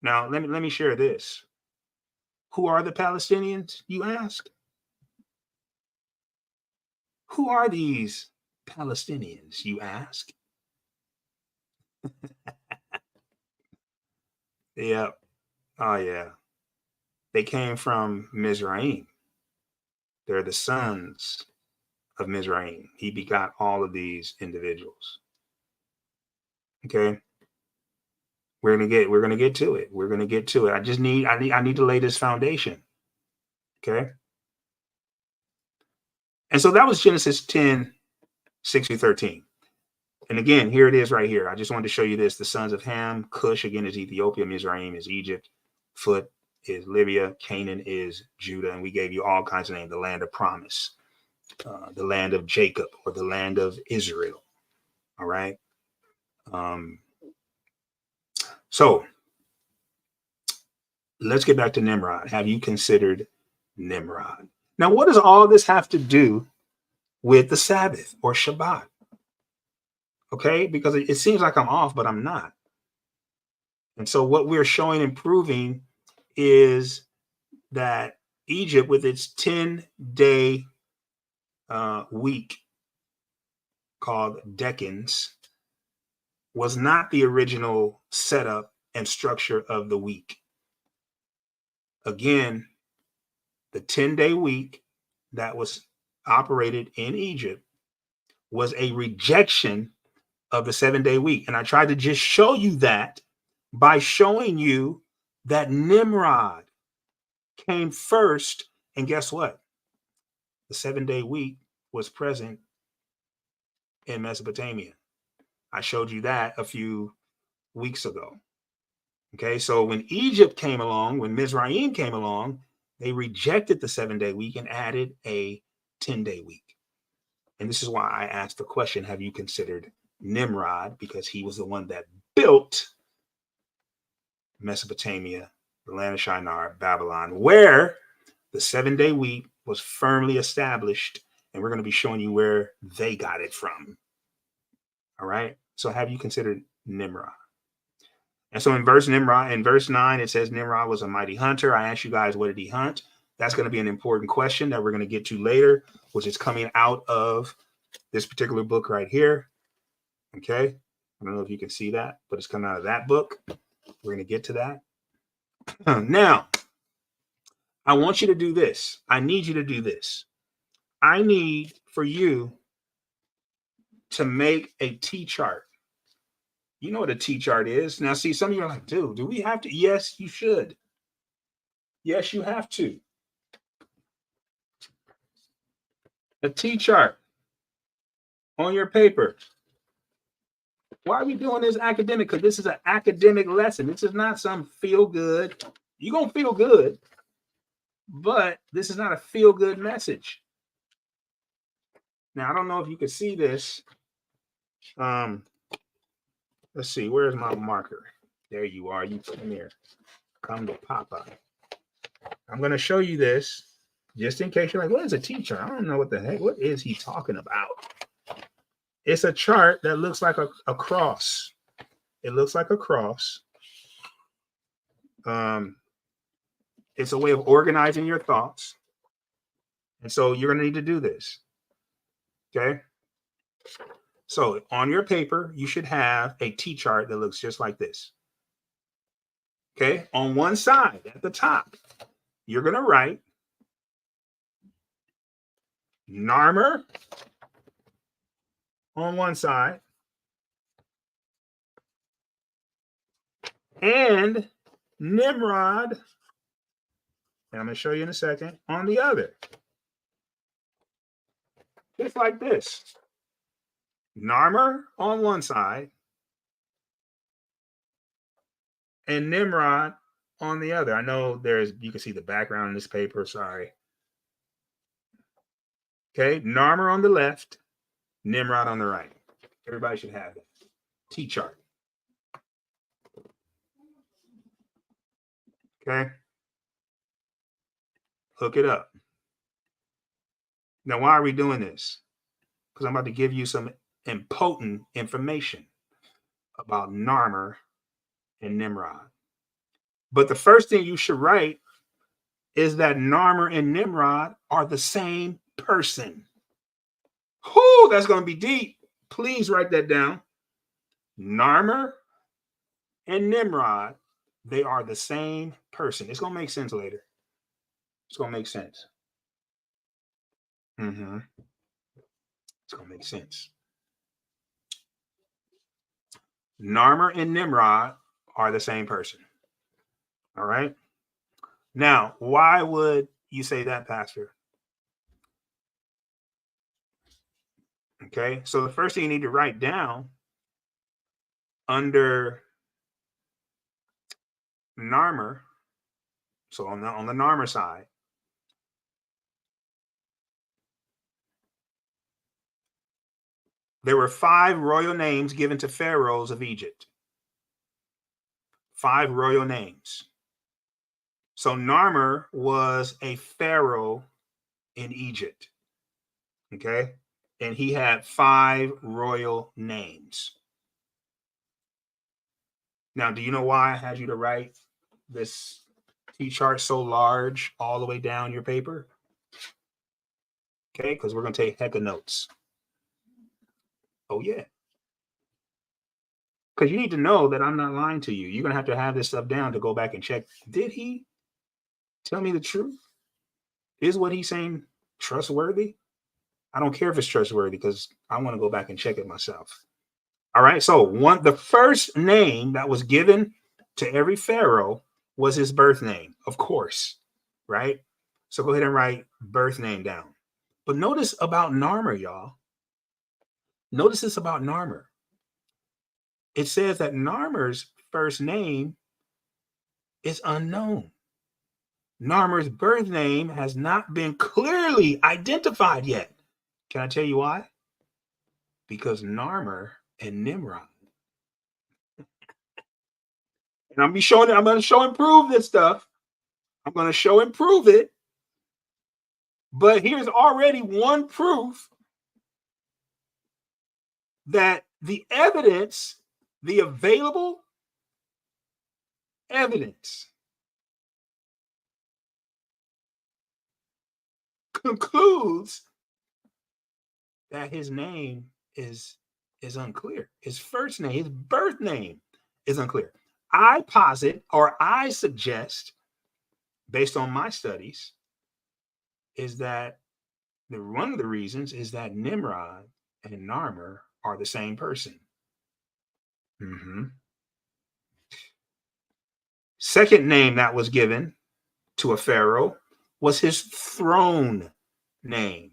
Now, let me share this. Who are the Palestinians, you ask? Who are these Palestinians, you ask? Yeah. Oh, yeah. They came from Mizraim. They're the sons of Mizraim. He begot all of these individuals. Okay. We're gonna get to it. We're gonna get to it. I need to lay this foundation. Okay. And so that was Genesis 10, 6 through 13. And again, here it is right here. I just wanted to show you this. The sons of Ham, Cush again is Ethiopia, Mizraim is Egypt, Phut is Libya, Canaan is Judah, and we gave you all kinds of names. The land of promise, the land of Jacob, or the land of Israel. All right. So let's get back to Nimrod. Have you considered Nimrod? Now, what does all this have to do with the Sabbath or Shabbat? Okay, because it seems like I'm off, but I'm not. And so what we're showing and proving is that Egypt, with its 10-day week called decans, was not the original setup and structure of the week. Again, the 10-day week that was operated in Egypt was a rejection of the 7-day week. And I tried to just show you that by showing you that Nimrod came first. And guess what? The 7-day week was present in Mesopotamia. I showed you that a few weeks ago. Okay, so when Egypt came along, when Mizraim came along, they rejected the 7-day week and added a 10-day week. And this is why I asked the question, have you considered Nimrod? Because he was the one that built Mesopotamia, the land of Shinar, Babylon, where the 7-day week was firmly established. And we're going to be showing you where they got it from. All right. So have you considered Nimrod? And so in verse 9, it says Nimrod was a mighty hunter. I asked you guys, what did he hunt? That's going to be an important question that we're going to get to later, which is coming out of this particular book right here. Okay. I don't know if you can see that, but it's coming out of that book. We're going to get to that. Now, I want you to do this. I need you to do this. I need for you to make a T-chart. You know what a T-chart is. Now, see, some of you are like, dude, do we have to? Yes, you should. Yes, you have to. A T-chart on your paper. Why are we doing this academic? Because this is an academic lesson. This is not some feel-good. You're going to feel good, but this is not a feel-good message. Now, I don't know if you can see this. Let's see. Where's my marker? There you are. You come here. Come to Papa. I'm going to show you this just in case you're like, what is a T-chart? I don't know what the heck. What is he talking about? It's a chart that looks like a cross. It looks like a cross. It's a way of organizing your thoughts. And so you're going to need to do this. Okay. So on your paper, you should have a T-chart that looks just like this. Okay. On one side at the top, you're going to write Narmer on one side and Nimrod, and I'm going to show you in a second, on the other. Just like this. Narmer on one side and Nimrod on the other. I know you can see the background in this paper, sorry. Okay, Narmer on the left, Nimrod on the right. Everybody should have it. T-chart. Okay. Look it up. Now, why are we doing this? Because I'm about to give you some important information about Narmer and Nimrod. But the first thing you should write is that Narmer and Nimrod are the same person. Whoo, that's going to be deep. Please write that down. Narmer and Nimrod, they are the same person. It's going to make sense later. It's going to make sense. It's going to make sense. Narmer and Nimrod are the same person. All right. Now, why would you say that, Pastor? Okay. So the first thing you need to write down under Narmer, so on the Narmer side, there were 5 royal names given to pharaohs of Egypt. 5 royal names. So Narmer was a pharaoh in Egypt. Okay. And he had 5 royal names. Now, do you know why I had you to write this T-chart so large all the way down your paper? Okay, because we're going to take heck of notes. Oh, yeah. Because you need to know that I'm not lying to you. You're going to have this stuff down to go back and check. Did he tell me the truth? Is what he's saying trustworthy? I don't care if it's trustworthy because I want to go back and check it myself. All right. So the first name that was given to every pharaoh was his birth name, of course. Right. So go ahead and write birth name down. But notice about Narmer, y'all. Notice this about Narmer. It says that Narmer's first name is unknown. Narmer's birth name has not been clearly identified yet. Can I tell you why? Because Narmer and Nimrod. And I'm going to show and prove this stuff. I'm going to show and prove it. But here's already one proof that the evidence, the available evidence, concludes that his name is unclear. His first name, his birth name is unclear. I posit, or I suggest, based on my studies, is that one of the reasons is that Nimrod and Narmer are the same person. Second name that was given to a pharaoh was his throne name.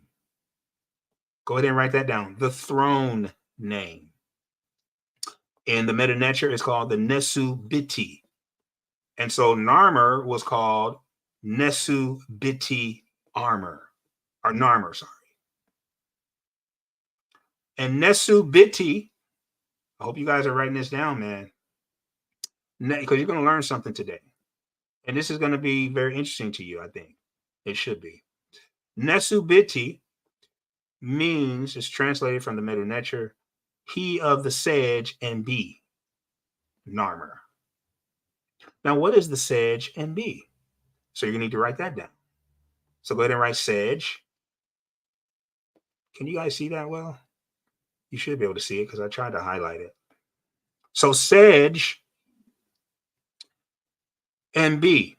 Go ahead and write that down. The throne name. In the Meta Nature, it's called the Nesu Biti. And so Narmer was called Nesu Biti Narmer, sorry. And Nesu Biti, I hope you guys are writing this down, man, because you're going to learn something today. And this is going to be very interesting to you, I think. It should be. Nesu Biti means, it's translated from the Meta Nature, he of the sedge and bee, Narmer. Now, what is the sedge and bee? So you're going to need to write that down. So go ahead and write sedge. Can you guys see that well? You should be able to see it because I tried to highlight it. So sedge and bee.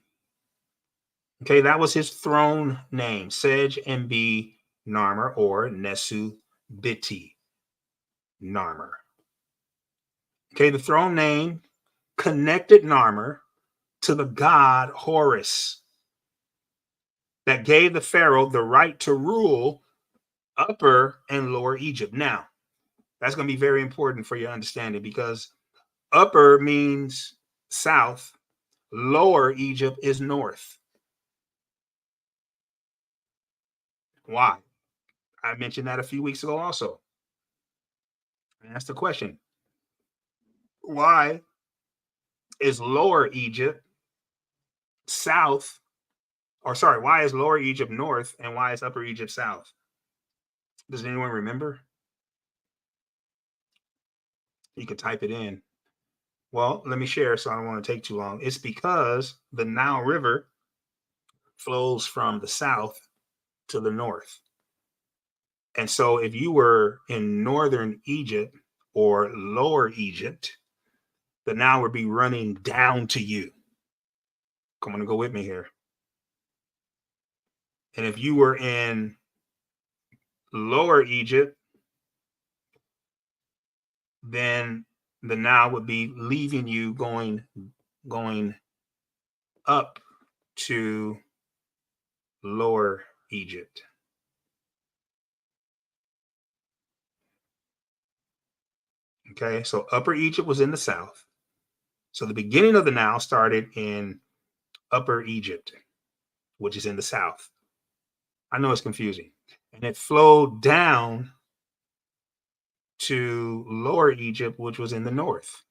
Okay, that was his throne name, Sedge and bee Narmer, or Nesu Biti Narmer. Okay, the throne name connected Narmer to the god Horus that gave the pharaoh the right to rule Upper and Lower Egypt. Now, that's going to be very important for your understanding because upper means south, lower Egypt is north. Why? I mentioned that a few weeks ago also. And that's the question. Why is Lower Egypt south, or sorry, why is Lower Egypt north and why is Upper Egypt south? Does anyone remember? You can type it in. Well, let me share so I don't want to take too long. It's because the Nile River flows from the south to the north. And so if you were in northern Egypt or lower Egypt, the Nile would be running down to you. Come on and go with me here. And if you were in lower Egypt, then the Nile would be leaving you going up to lower Egypt. Okay, so Upper Egypt was in the south. So the beginning of the Nile started in Upper Egypt, which is in the south. I know it's confusing. And it flowed down to Lower Egypt, which was in the north.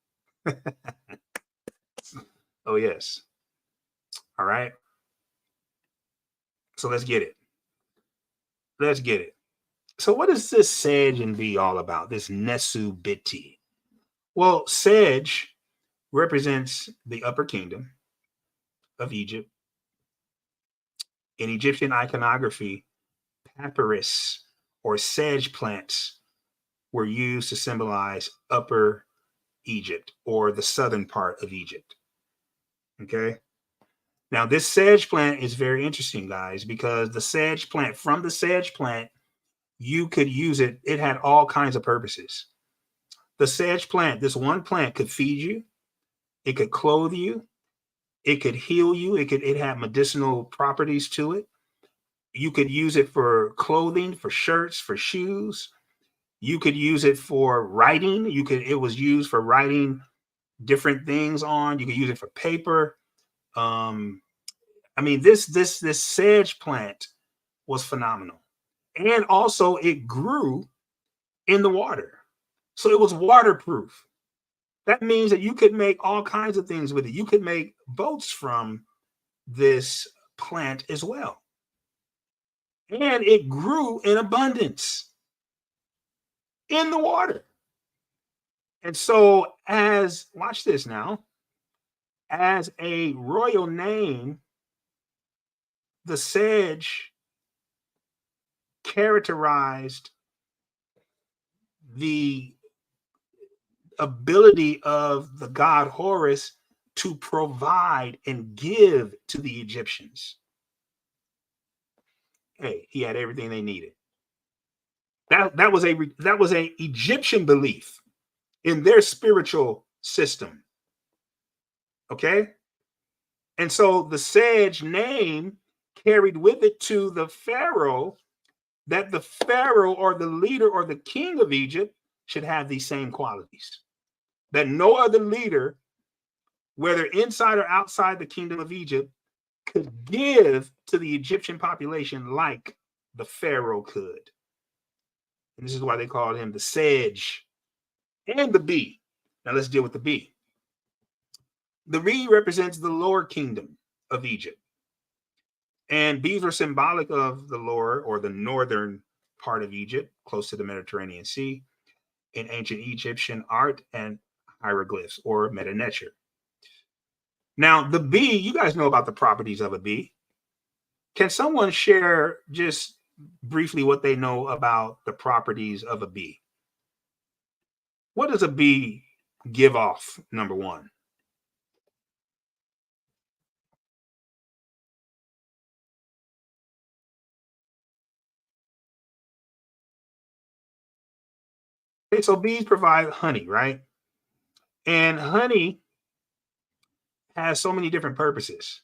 Oh, yes. All right. So let's get it. Let's get it. So what is this Sedge and B all about? This Nesu Biti? Well, Sedge represents the upper kingdom of Egypt. In Egyptian iconography, papyrus or sedge plants were used to symbolize Upper Egypt or the southern part of Egypt. Okay. Now, this sedge plant is very interesting, guys, because the sedge plant, from the sedge plant, you could use it. It had all kinds of purposes. The sedge plant, this one plant could feed you. It could clothe you. It could heal you. It had medicinal properties to it. You could use it for clothing, for shirts, for shoes. You could use it for writing. It was used for writing different things on. You could use it for paper. I mean, this sedge plant was phenomenal. And also it grew in the water. So it was waterproof. That means that you could make all kinds of things with it. You could make boats from this plant as well. And it grew in abundance in the water. And so watch this now, as a royal name, the sedge characterized the ability of the god Horus to provide and give to the Egyptians. Hey, he had everything they needed. That was a Egyptian belief in their spiritual system. Okay? And so the sedge name carried with it to the Pharaoh that the Pharaoh or the leader or the king of Egypt should have these same qualities. That no other leader, whether inside or outside the kingdom of Egypt, could give to the Egyptian population like the Pharaoh could. And this is why they called him the sedge and the bee. Now let's deal with the bee. The bee represents the lower kingdom of Egypt. And bees were symbolic of the lower or the northern part of Egypt, close to the Mediterranean Sea, in ancient Egyptian art and hieroglyphs or meta-nature. Now, the bee, you guys know about the properties of a bee. Can someone share just briefly what they know about the properties of a bee? What does a bee give off, number one? Okay, so bees provide honey, right? And honey has so many different purposes.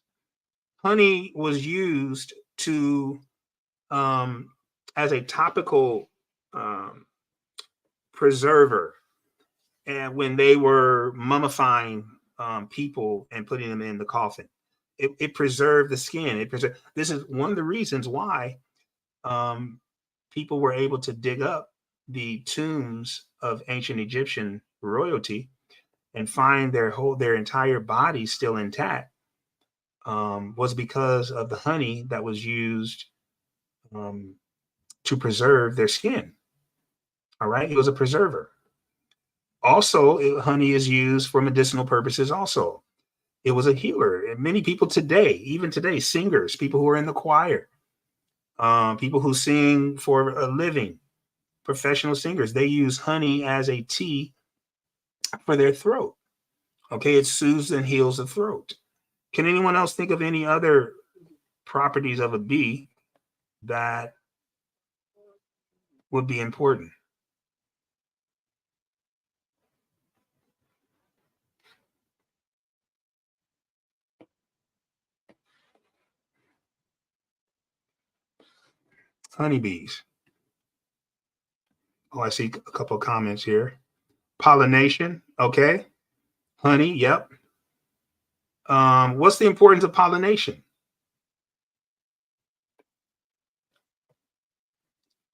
Honey was used to as a topical preserver, and when they were mummifying people and putting them in the coffin, it preserved the skin. This is one of the reasons why people were able to dig up the tombs of ancient Egyptian royalty and find their entire body still intact, was because of the honey that was used to preserve their skin. All right, it was a preserver. Also, honey is used for medicinal purposes. Also, it was a healer. And many people today, even today, singers, people who are in the choir, people who sing for a living, professional singers, they use honey as a tea for their throat. Okay, it soothes and heals the throat. Can anyone else think of any other properties of a bee that would be important? Honeybees. Oh, I see a couple of comments here. Pollination. Okay. Honey. Yep. What's the importance of pollination?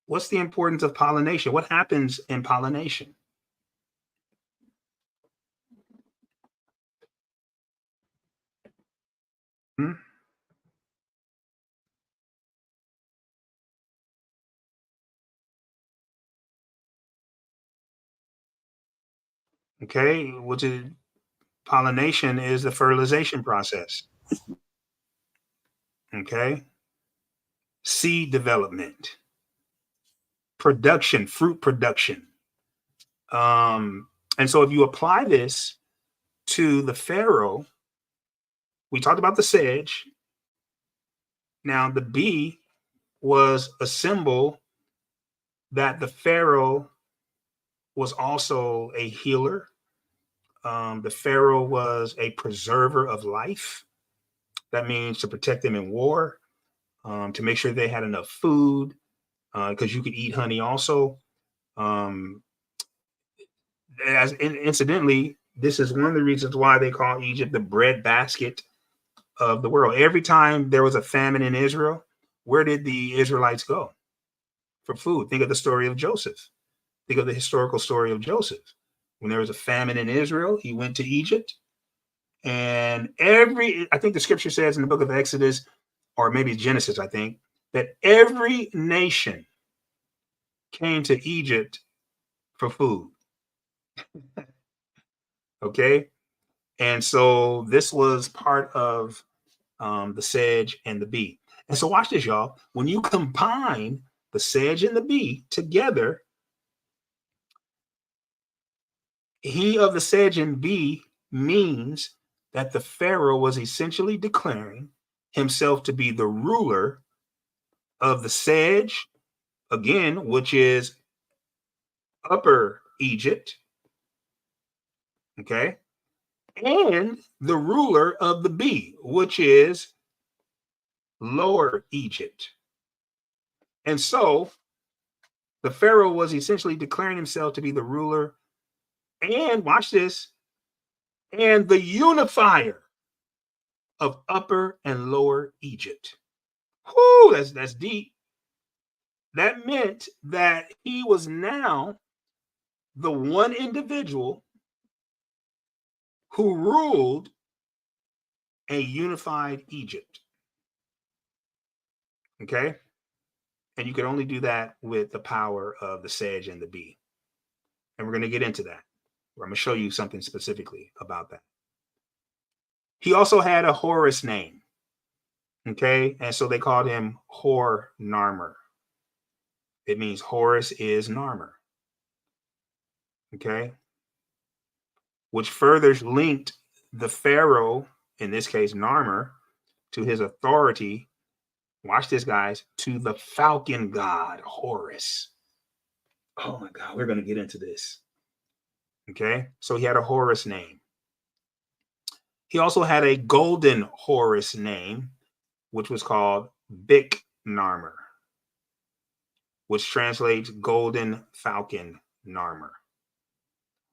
What's the importance of pollination? What happens in pollination? Hmm? Okay, which is pollination is the fertilization process. Okay, seed development, production, fruit production. And so if you apply this to the Pharaoh, we talked about the sedge. Now the bee was a symbol that the Pharaoh was also a healer. The Pharaoh was a preserver of life. That means to protect them in war, to make sure they had enough food, because you could eat honey also. Incidentally, this is one of the reasons why they call Egypt the bread basket of the world. Every time there was a famine in Israel, where did the Israelites go for food? Think of the story of Joseph. Think of the historical story of Joseph. When there was a famine in Israel, he went to Egypt. And I think the scripture says in the book of Exodus, or maybe Genesis, I think, that every nation came to Egypt for food. Okay. And so this was part of the sedge and the bee. And so watch this, y'all. When you combine the sedge and the bee together, he of the sedge and bee means that the Pharaoh was essentially declaring himself to be the ruler of the sedge, again, which is Upper Egypt, okay, and the ruler of the bee, which is Lower Egypt. And so the Pharaoh was essentially declaring himself to be the ruler and, watch this, and the unifier of Upper and Lower Egypt. Whoo, that's deep. That meant that he was now the one individual who ruled a unified Egypt. Okay? And you could only do that with the power of the sedge and the bee. And we're going to get into that. I'm going to show you something specifically about that. He also had a Horus name. Okay? And so they called him Hor Narmer. It means Horus is Narmer. Okay? Which further linked the Pharaoh, in this case Narmer, to his authority. Watch this, guys, to the falcon god Horus. Oh my God, we're going to get into this. Okay, so he had a Horus name. He also had a golden Horus name, which was called Bik Narmer, which translates golden falcon Narmer.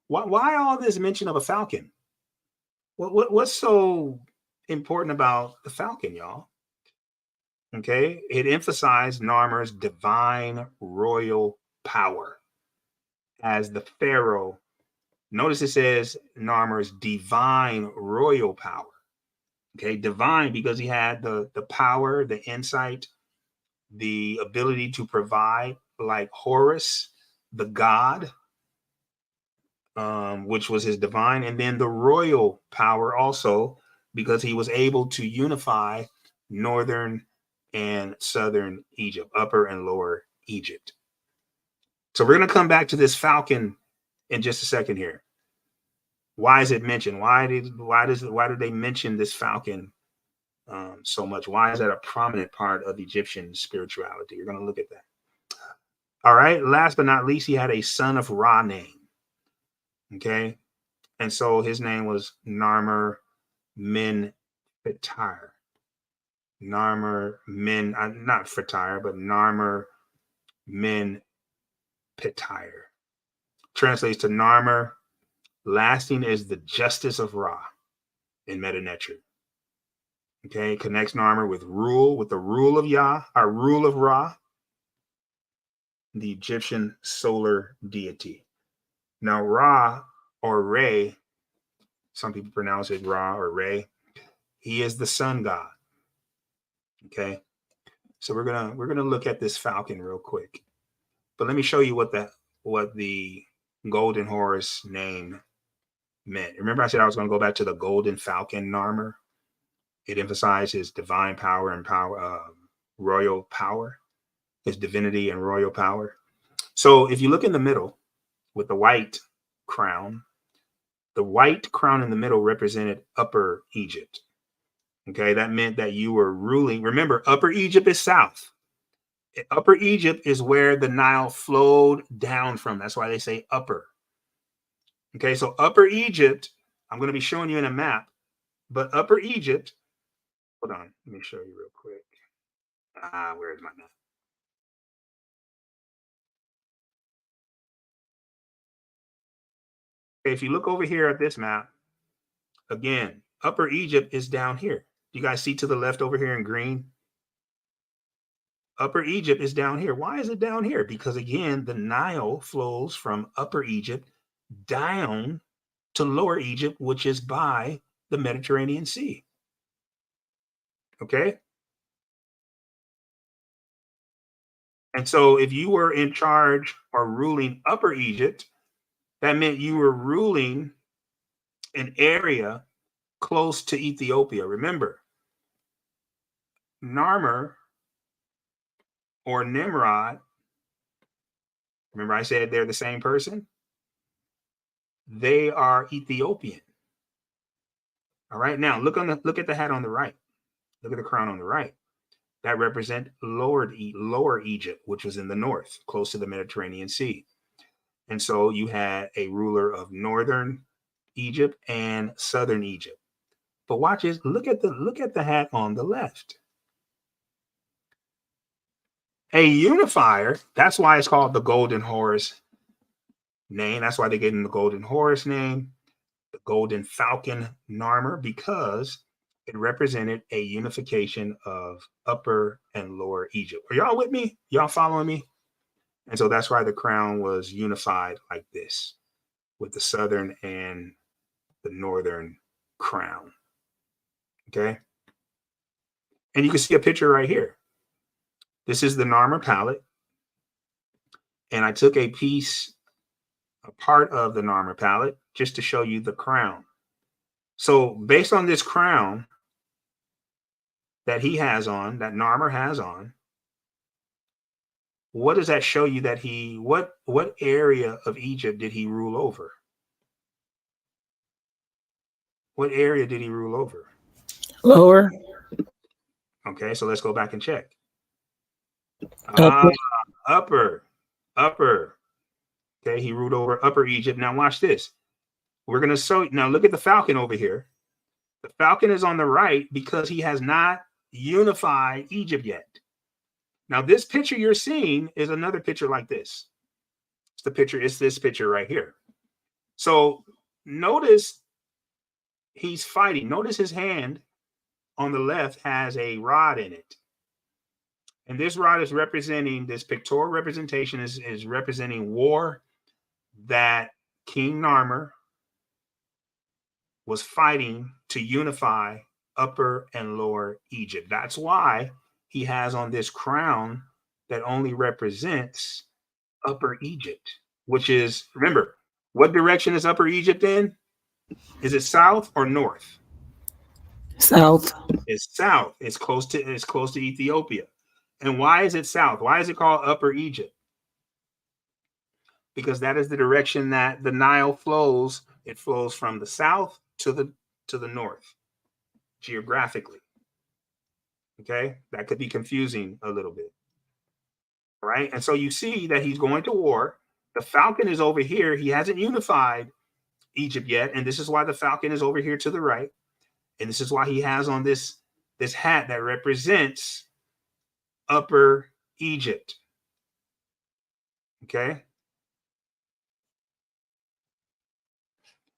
Why all this mention of a falcon? What's so important about the falcon, y'all? Okay, it emphasized Narmer's divine royal power as the Pharaoh. Notice it says Narmer's divine royal power. Okay, divine because he had the power, the insight, the ability to provide, like Horus, the god, which was his divine, and then the royal power also because he was able to unify northern and southern Egypt, upper and lower Egypt. So we're going to come back to this falcon in just a second here. Why is it mentioned? Why did they mention this falcon so much? Why is that a prominent part of Egyptian spirituality? You're going to look at that. All right. Last but not least, he had a son of Ra name. Okay. And so his name was Narmer Min Fetire. Narmer Min, not Fetire, but Narmer Min Fetire. Translates to Narmer, lasting is the justice of Ra in Meta-Neter. Okay, connects Narmer with the rule of Yah, our rule of Ra, the Egyptian solar deity. Now, Ra or Re, some people pronounce it Ra or Re, he is the sun god. Okay, so we're gonna look at this falcon real quick, but let me show you what the golden horse name meant. Remember, I said I was going to go back to the golden falcon Narmer. It emphasized his divine power and royal power, his divinity and royal power. So if you look in the middle with the white crown in the middle represented Upper Egypt. Okay, that meant that you were ruling. Remember, Upper Egypt is south. Upper Egypt is where the Nile flowed down from. That's why they say upper. Okay, so Upper Egypt, I'm going to be showing you in a map, but Upper Egypt, hold on, let me show you real quick. Where is my map? Okay, if you look over here at this map, again, Upper Egypt is down here. You guys see to the left over here in green? Upper Egypt is down here. Why is it down here? Because again, the Nile flows from Upper Egypt down to Lower Egypt, which is by the Mediterranean Sea. Okay? And so if you were in charge or ruling Upper Egypt, that meant you were ruling an area close to Ethiopia. Remember, Narmer or Nimrod, remember I said they're the same person? They are Ethiopian. All right, now look at the hat on the right. Look at the crown on the right. That represent Lower Egypt, which was in the north, close to the Mediterranean Sea. And so you had a ruler of northern Egypt and southern Egypt. But watch this. Look at the hat on the left. A unifier. That's why it's called the Golden Horse name. That's why they gave him the Golden Horse name, the Golden Falcon Narmer, because it represented a unification of Upper and Lower Egypt. Are y'all with me? Y'all following me? And so that's why the crown was unified like this, with the southern and the northern crown. Okay. And you can see a picture right here. This is the Narmer palette. And I took a part of the Narmer palette just to show you the crown. So based on this crown that he has on, that Narmer has on, what does that show you that what area of Egypt did he rule over? What area did he rule over? Lower. Okay, so let's go back and check. Upper. Upper. Okay, he ruled over Upper Egypt. Now watch this. We're going to show, now look at the falcon over here. The falcon is on the right because he has not unified Egypt yet. Now this picture you're seeing is another picture like this. It's this picture right here. So notice he's fighting. Notice his hand on the left has a rod in it. And this rod is representing, this pictorial representation is representing war that King Narmer was fighting to unify Upper and Lower Egypt. That's why he has on this crown that only represents Upper Egypt, which is, remember, what direction is Upper Egypt in? Is it south or north? South. It's south. It's close to Ethiopia. And why is it south? Why is it called Upper Egypt? Because that is the direction that the Nile flows. It flows from the south to the north, geographically. Okay, that could be confusing a little bit, right? And so you see that he's going to war. The falcon is over here. He hasn't unified Egypt yet, and this is why the falcon is over here to the right, and this is why he has on this hat that represents Upper Egypt. Okay.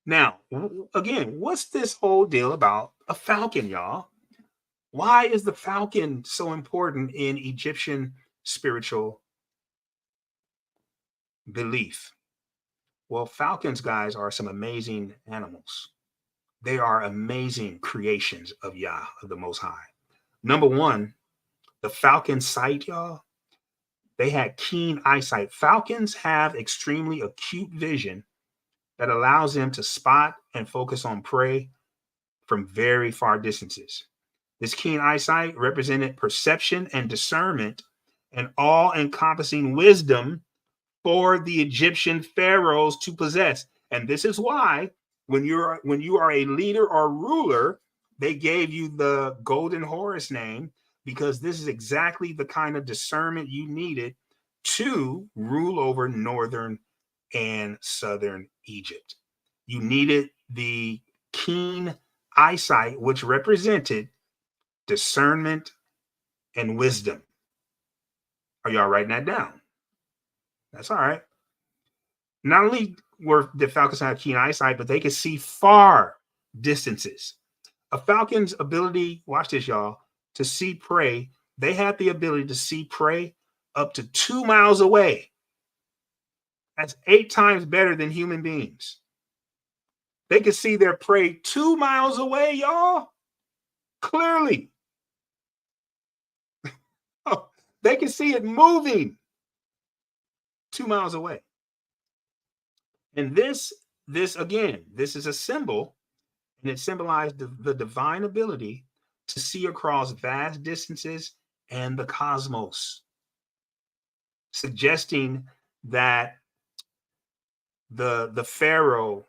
Now, again, what's this whole deal about a falcon, y'all? Why is the falcon so important in Egyptian spiritual belief? Well, falcons, guys, are some amazing animals. They are amazing creations of Yah, of the Most High. Number one, the falcon sight, y'all, they had keen eyesight. Falcons have extremely acute vision that allows them to spot and focus on prey from very far distances. This keen eyesight represented perception and discernment and all-encompassing wisdom for the Egyptian pharaohs to possess. And this is why when you are a leader or ruler, they gave you the Golden Horus name, because this is exactly the kind of discernment you needed to rule over northern and southern Egypt. You needed the keen eyesight, which represented discernment and wisdom. Are y'all writing that down? That's all right. Not only were the falcons have keen eyesight, but they could see far distances. A falcon's ability, watch this, y'all, to see prey, they had the ability to see prey up to 2 miles away. That's 8 times better than human beings. They could see their prey 2 miles away, y'all. Clearly. Oh, they can see it moving 2 miles away. And this again, this is a symbol, and it symbolized the divine ability to see across vast distances and the cosmos, suggesting that the pharaoh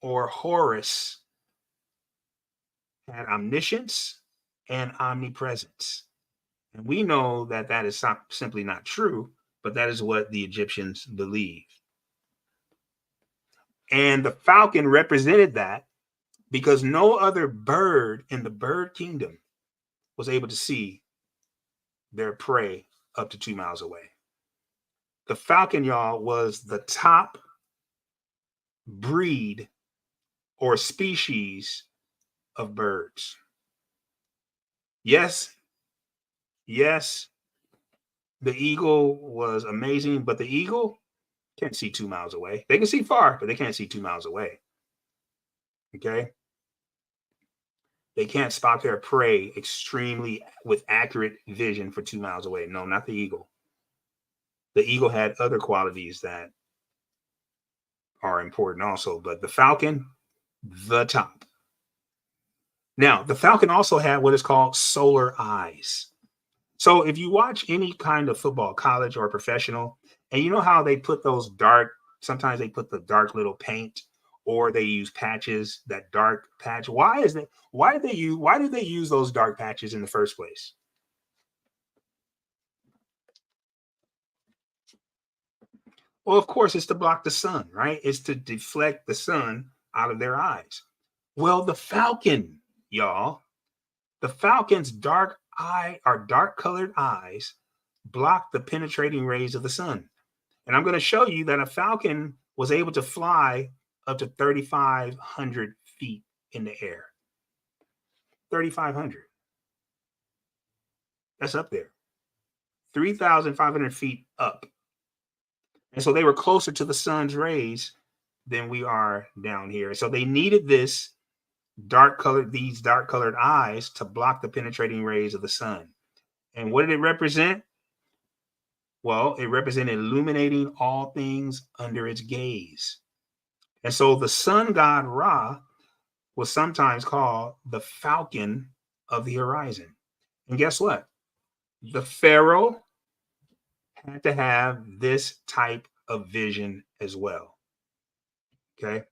or Horus had omniscience and omnipresence. And we know that that is simply not true, but that is what the Egyptians believed. And the falcon represented that, because no other bird in the bird kingdom was able to see their prey up to 2 miles away. The falcon, y'all, was the top breed or species of birds. Yes, the eagle was amazing, but the eagle can't see 2 miles away. They can see far, but they can't see 2 miles away. Okay? They can't spot their prey extremely with accurate vision for 2 miles away. No, not the eagle. The eagle had other qualities that are important also, but the falcon, the top. Now, the falcon also had what is called solar eyes. So if you watch any kind of football, college or professional, and you know how they put those dark, sometimes they put the dark little paint, or they use patches, that dark patch. Why did they use those dark patches in the first place? Well, of course, it's to block the sun, right? It's to deflect the sun out of their eyes. Well, the falcon, y'all, the falcon's dark colored eyes block the penetrating rays of the sun. And I'm going to show you that a falcon was able to fly up to 3,500 feet in the air. 3,500. That's up there. 3,500 feet up. And so they were closer to the sun's rays than we are down here. So they needed this these dark colored eyes to block the penetrating rays of the sun. And what did it represent? Well, it represented illuminating all things under its gaze. And so the sun god Ra was sometimes called the falcon of the horizon. And guess what? The Pharaoh had to have this type of vision as well. Okay.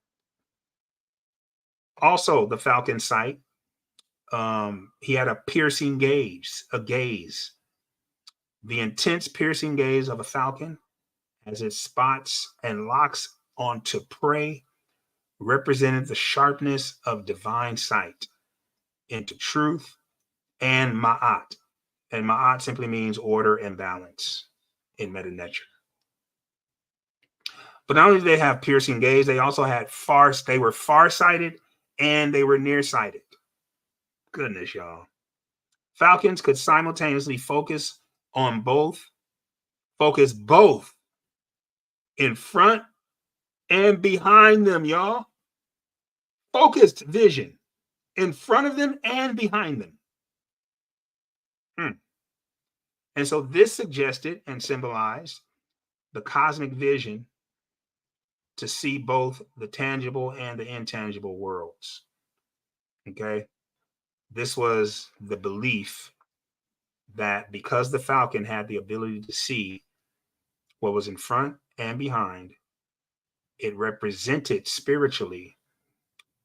Also, the falcon sight, he had a piercing gaze, the intense piercing gaze of a falcon as it spots and locks onto prey represented the sharpness of divine sight into truth and ma'at. And ma'at simply means order and balance in Meta Nature. But not only did they have piercing gaze, they also had they were farsighted and they were nearsighted. Goodness, y'all. Falcons could simultaneously focus both in front and behind them, y'all. Focused vision in front of them and behind them. And so this suggested and symbolized the cosmic vision to see both the tangible and the intangible worlds. Okay. This was the belief that because the falcon had the ability to see what was in front and behind, it represented spiritually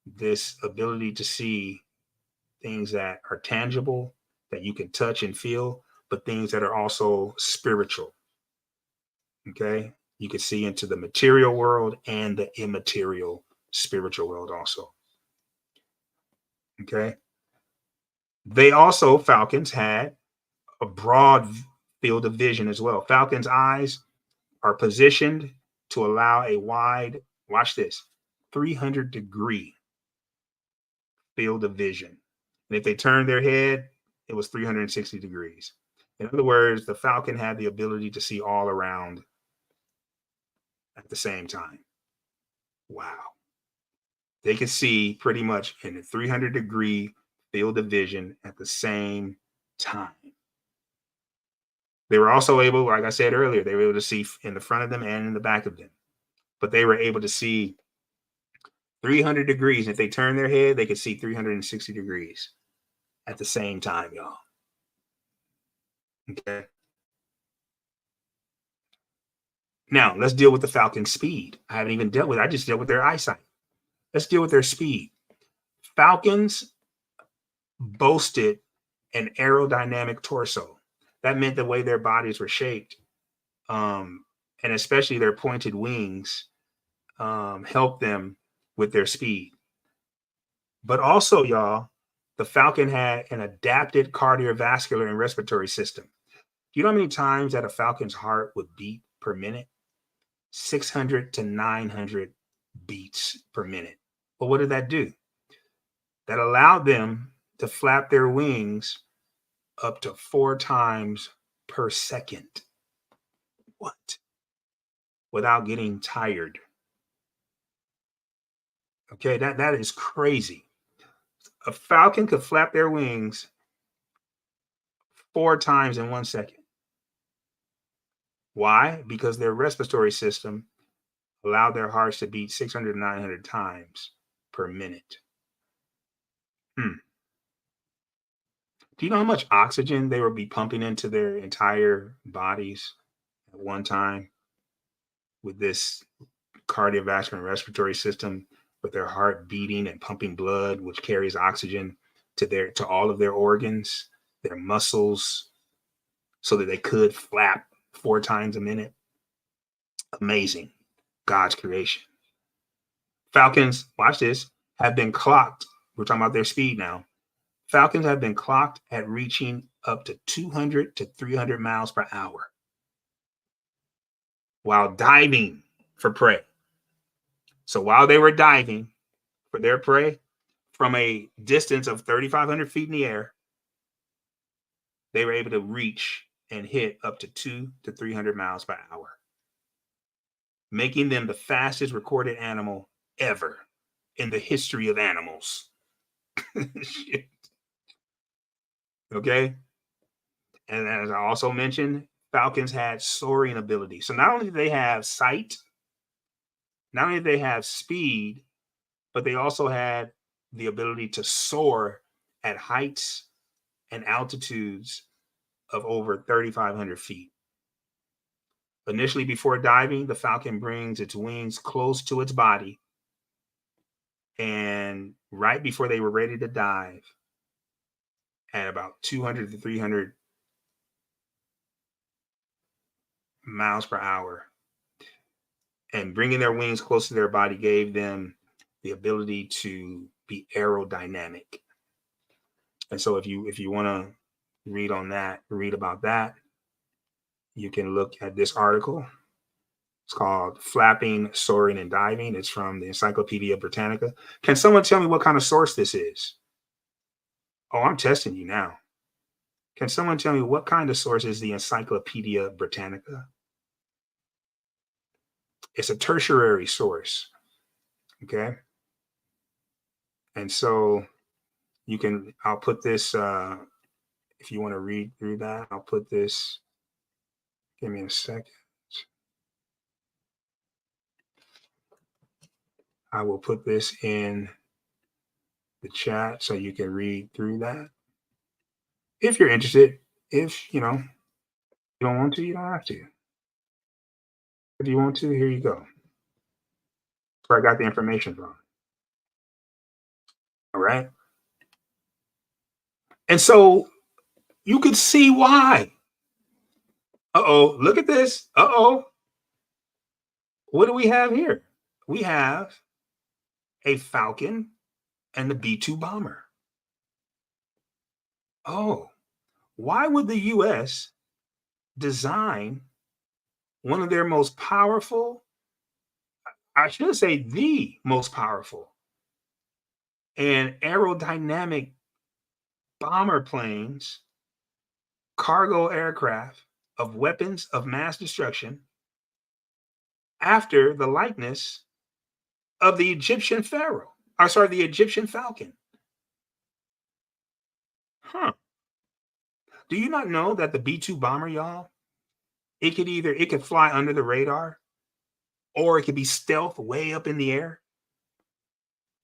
this ability to see things that are tangible, that you can touch and feel, but things that are also spiritual. Okay. You can see into the material world and the immaterial spiritual world also. Okay. Falcons had a broad field of vision as well. Falcons' eyes are positioned to allow a wide, watch this, 300-degree field of vision. And if they turned their head, it was 360 degrees. In other words, the falcon had the ability to see all around at the same time. Wow. They could see pretty much in a 300-degree field of vision at the same time. They were also able, like I said earlier, they were able to see in the front of them and in the back of them. But they were able to see 300 degrees. If they turned their head, they could see 360 degrees at the same time, y'all. Okay. Now, let's deal with the falcon's speed. I haven't even dealt with it. I just dealt with their eyesight. Let's deal with their speed. Falcons boasted an aerodynamic torso. That meant the way their bodies were shaped, and especially their pointed wings, helped them with their speed. But also, y'all, the falcon had an adapted cardiovascular and respiratory system. Do you know how many times that a falcon's heart would beat per minute? 600 to 900 beats per minute. Well, what did that do? That allowed them to flap their wings up to 4 times per second. What? Without getting tired. Okay, that is crazy. A falcon could flap their wings 4 times in 1 second. Why? Because their respiratory system allowed their hearts to beat 600 to 900 times per minute. Do you know how much oxygen they would be pumping into their entire bodies at one time with this cardiovascular and respiratory system, with their heart beating and pumping blood, which carries oxygen to all of their organs, their muscles, so that they could flap 4 times a minute? Amazing. God's creation. Falcons, watch this, have been clocked. We're talking about their speed now. Falcons have been clocked at reaching up to 200 to 300 miles per hour while diving for prey. So while they were diving for their prey from a distance of 3,500 feet in the air, they were able to reach and hit up to 200 to 300 miles per hour, making them the fastest recorded animal ever in the history of animals. Shit. Okay. And as I also mentioned, falcons had soaring ability. So not only do they have sight, not only do they have speed, but they also had the ability to soar at heights and altitudes of over 3,500 feet. Initially, before diving, the falcon brings its wings close to its body. And right before they were ready to dive, at about 200 to 300 miles per hour, and bringing their wings close to their body gave them the ability to be aerodynamic. And so if you want to read about that, you can look at this article. It's called Flapping, Soaring, and Diving. It's from the Encyclopedia Britannica. Can someone tell me what kind of source this is? Oh, I'm testing you now. Can someone tell me what kind of source is the Encyclopedia Britannica? It's a tertiary source. Okay. And so I'll put this, if you want to read through that, I'll put this, give me a second. I will put this in the chat so you can read through that. If you're interested, if you don't want to, you don't have to. If you want to, here you go. That's where I got the information from. All right. And so you could see why. Uh-oh, look at this. Uh-oh. What do we have here? We have a Falcon and the B-2 bomber. Oh, why would the U.S. design one of their most powerful, I should say the most powerful and aerodynamic bomber planes, cargo aircraft of weapons of mass destruction after the likeness of the Egyptian pharaoh? The Egyptian Falcon. Huh. Do you not know that the B-2 bomber, y'all, it could fly under the radar, or it could be stealth way up in the air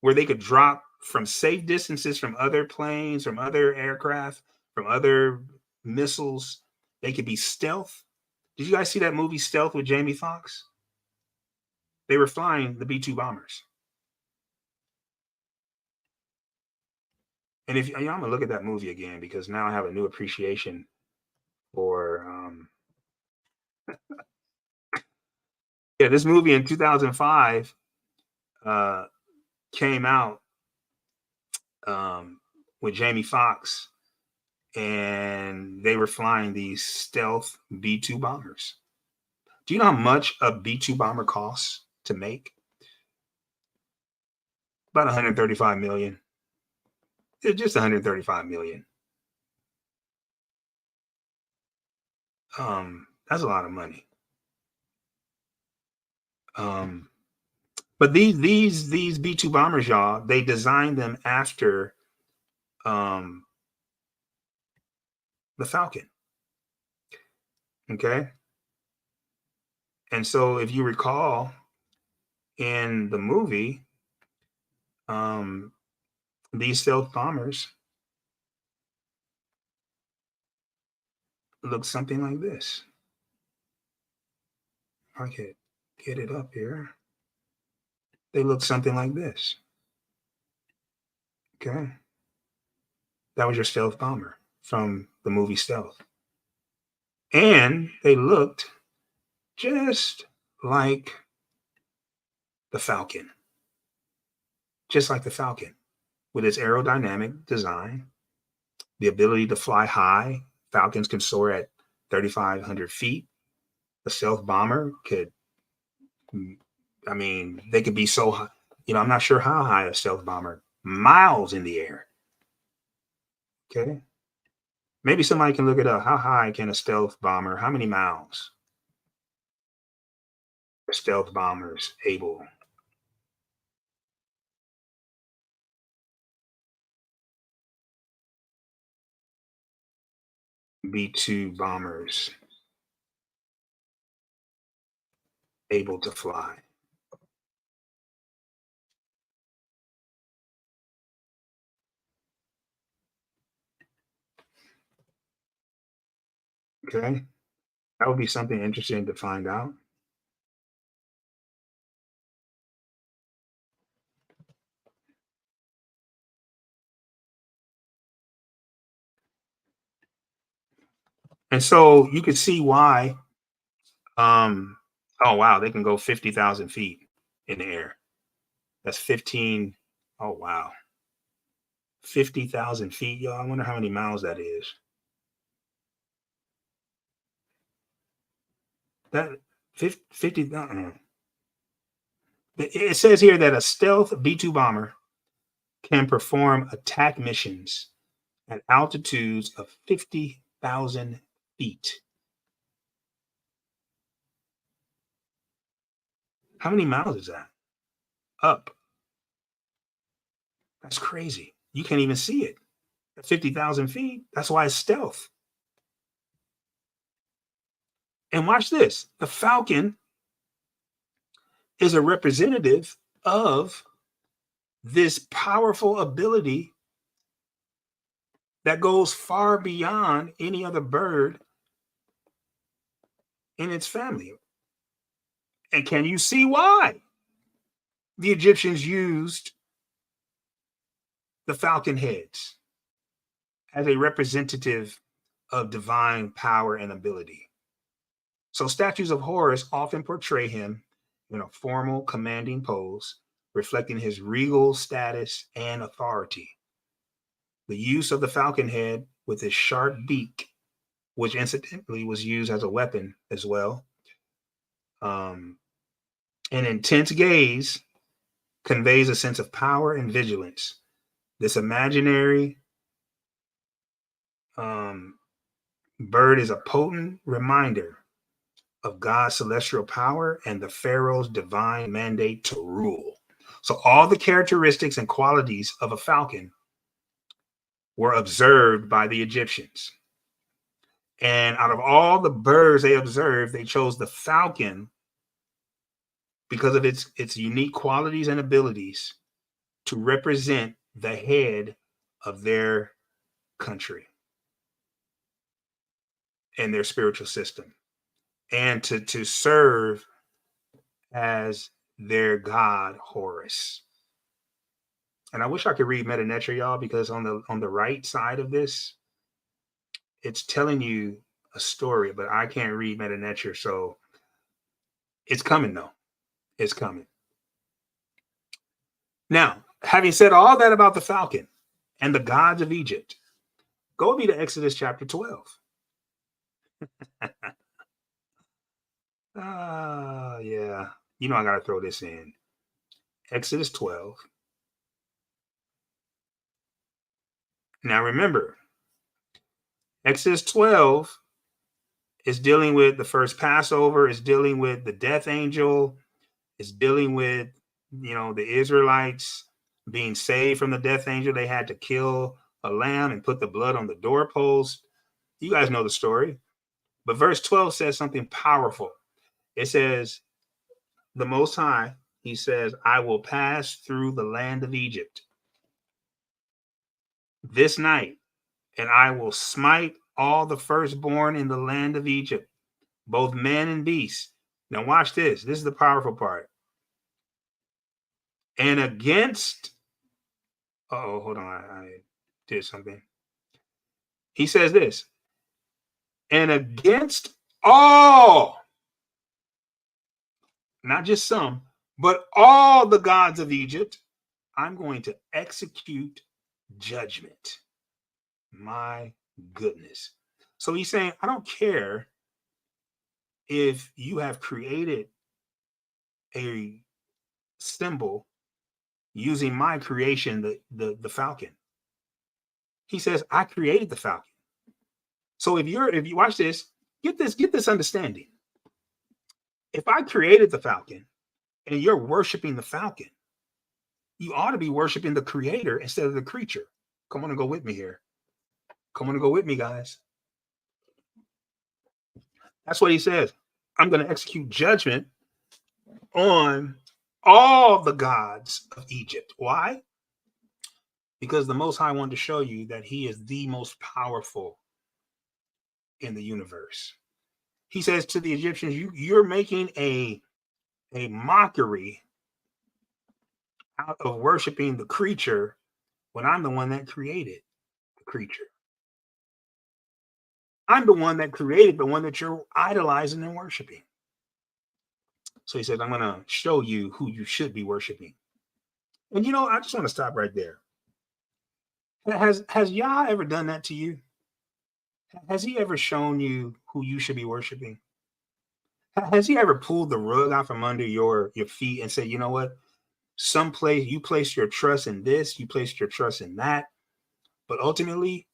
where they could drop from safe distances from other planes, from other aircraft, from other missiles. They could be stealth. Did you guys see that movie Stealth with Jamie Foxx? They were flying the B-2 bombers. And if I'm gonna look at that movie again because now I have a new appreciation for this movie in 2005 came out with Jamie Foxx, and they were flying these stealth B-2 bombers. Do you know how much a B-2 bomber costs to make? About 135 million. It's just 135 million. That's a lot of money. But these B-2 bombers, y'all, they designed them after the Falcon. Okay. And so if you recall in the movie, these stealth bombers look something like this. I could get it up here. They look something like this. Okay. That was your stealth bomber from the movie Stealth. And they looked just like the Falcon. Just like the Falcon, with its aerodynamic design, the ability to fly high. Falcons can soar at 3,500 feet. The stealth bomber could, they could be so high. I'm not sure how high a stealth bomber, miles in the air. Okay. Maybe somebody can look it up. How high can a stealth bomber, how many miles are stealth bombers able? B-2 bombers able to fly. Okay, that would be something interesting to find out. And so you could see why. Oh wow, they can go 50,000 feet in the air. That's 15. Oh wow, 50,000 feet, y'all. I wonder how many miles that is. That 50. It says here that a stealth B-2 bomber can perform attack missions at altitudes of 50,000 feet. How many miles is that? Up. That's crazy. You can't even see it at 50,000 feet. That's why it's stealth. And watch this. The Falcon is a representative of this powerful ability that goes far beyond any other bird in its family. And can you see why the Egyptians used the falcon heads as a representative of divine power and ability? So statues of Horus often portray him in a formal, commanding pose, reflecting his regal status and authority. The use of the falcon head with its sharp beak, which incidentally was used as a weapon as well, an intense gaze conveys a sense of power and vigilance. This imaginary bird is a potent reminder of God's celestial power and the Pharaoh's divine mandate to rule. So all the characteristics and qualities of a falcon were observed by the Egyptians. And out of all the birds they observed, they chose the falcon because of its unique qualities and abilities to represent the head of their country and their spiritual system, and to serve as their god Horus. And I wish I could read Meta Netra, y'all, because on the right side of this, it's telling you a story, but I can't read Meta Netra, so it's coming though. It's coming. Now, having said all that about the falcon and the gods of Egypt, go with me to Exodus chapter 12. Yeah. You know I got to throw this in. Exodus 12. Now remember, Exodus 12 is dealing with the first Passover, is dealing with the death angel, is dealing with, the Israelites being saved from the death angel. They had to kill a lamb and put the blood on the doorpost. You guys know the story. But verse 12 says something powerful. It says, the Most High, he says, I will pass through the land of Egypt this night, and I will smite all the firstborn in the land of Egypt, both men and beasts. Now watch this. This is the powerful part. And against, hold on, I did something. He says this, and against all, not just some, but all the gods of Egypt, I'm going to execute judgment. My goodness. So he's saying, I don't care if you have created a symbol using my creation, the falcon. He says, I created the falcon. So if you watch this, get this understanding. If I created the falcon and you're worshiping the falcon, you ought to be worshiping the creator instead of the creature. Come on and go with me here. Come on and go with me, guys. That's what he says. I'm going to execute judgment on all the gods of Egypt. Why? Because the Most High wanted to show you that he is the most powerful in the universe. He says to the Egyptians, you're making a mockery out of worshiping the creature when I'm the one that created the creature. I'm the one that created the one that you're idolizing and worshiping. So he says, I'm going to show you who you should be worshiping. And I just want to stop right there. Has Yah ever done that to you? Has he ever shown you who you should be worshiping? Has he ever pulled the rug out from under your feet and said, you know what? Someplace you placed your trust in this, you placed your trust in that, but ultimately,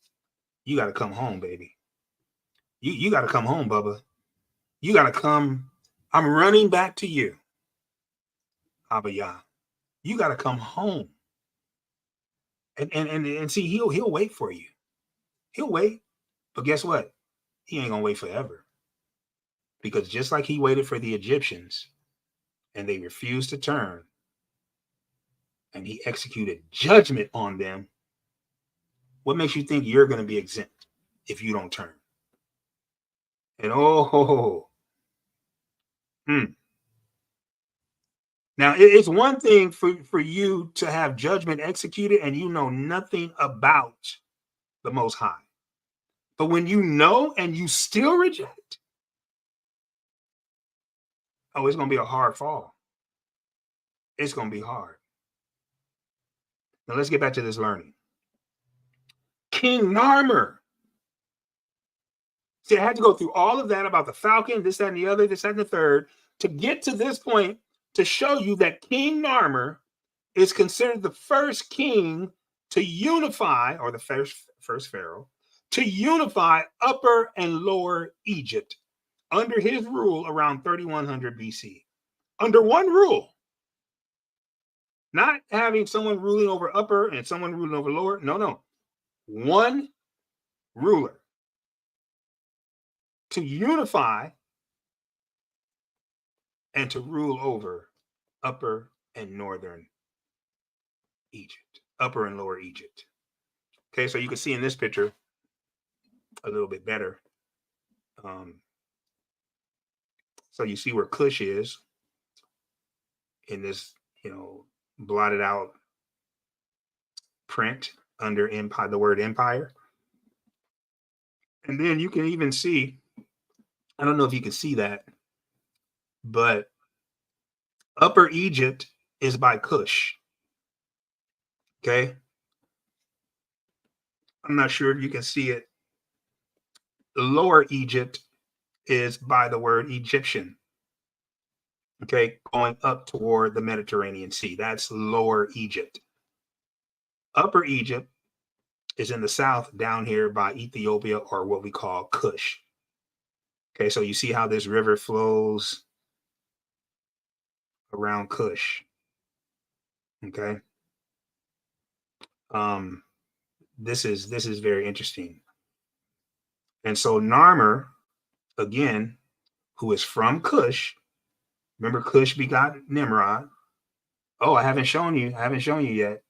you got to come home, baby. You got to come home, Bubba. You got to come. I'm running back to you, Abba Yah. You got to come home. And see, he'll wait for you. He'll wait, but guess what? He ain't gonna wait forever. Because just like he waited for the Egyptians, and they refused to turn, and he executed judgment on them, what makes you think you're going to be exempt if you don't turn? And now it's one thing for you to have judgment executed and you know nothing about the Most High. But when you know and you still reject, it's going to be a hard fall. It's going to be hard. Now let's get back to this learning. King Narmer. See, I had to go through all of that about the falcon, this, that, and the other, this, that, and the third, to get to this point to show you that King Narmer is considered the first king to unify, or the first pharaoh, to unify Upper and Lower Egypt under his rule around 3100 BC. Under one rule. Not having someone ruling over Upper and someone ruling over Lower. No. One ruler to unify and to rule over Upper and Northern Egypt, Upper and Lower Egypt. Okay, so you can see in this picture a little bit better. So you see where Cush is in this, blotted out print under empire, the word empire. And then you can even see, I don't know if you can see that, but Upper Egypt is by Cush. Okay. I'm not sure if you can see it. The Lower Egypt is by the word Egyptian. Okay, going up toward the Mediterranean Sea. That's Lower Egypt. Upper Egypt is in the south down here by Ethiopia, or what we call Cush. Okay, so you see how this river flows around Cush. Okay. This is very interesting. And so Narmer, again, who is from Cush, remember Cush begot Nimrod. Oh, I haven't shown you yet.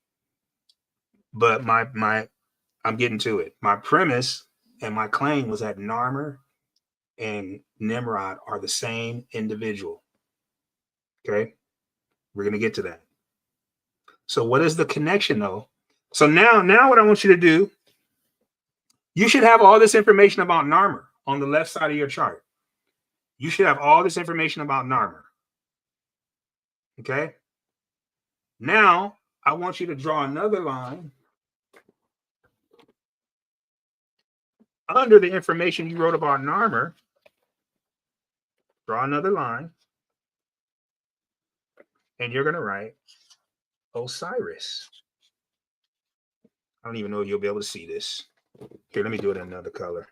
But I'm getting to it. My premise and my claim was that Narmer and Nimrod are the same individual. Okay, we're gonna get to that. So what is the connection though? So now what I want you to do, you should have all this information about Narmer on the left side of your chart. You should have all this information about Narmer. Okay. Now I want you to draw another line under the information you wrote about Narmer. Draw another line. And you're going to write Osiris. I don't even know if you'll be able to see this. Here, let me do it in another color.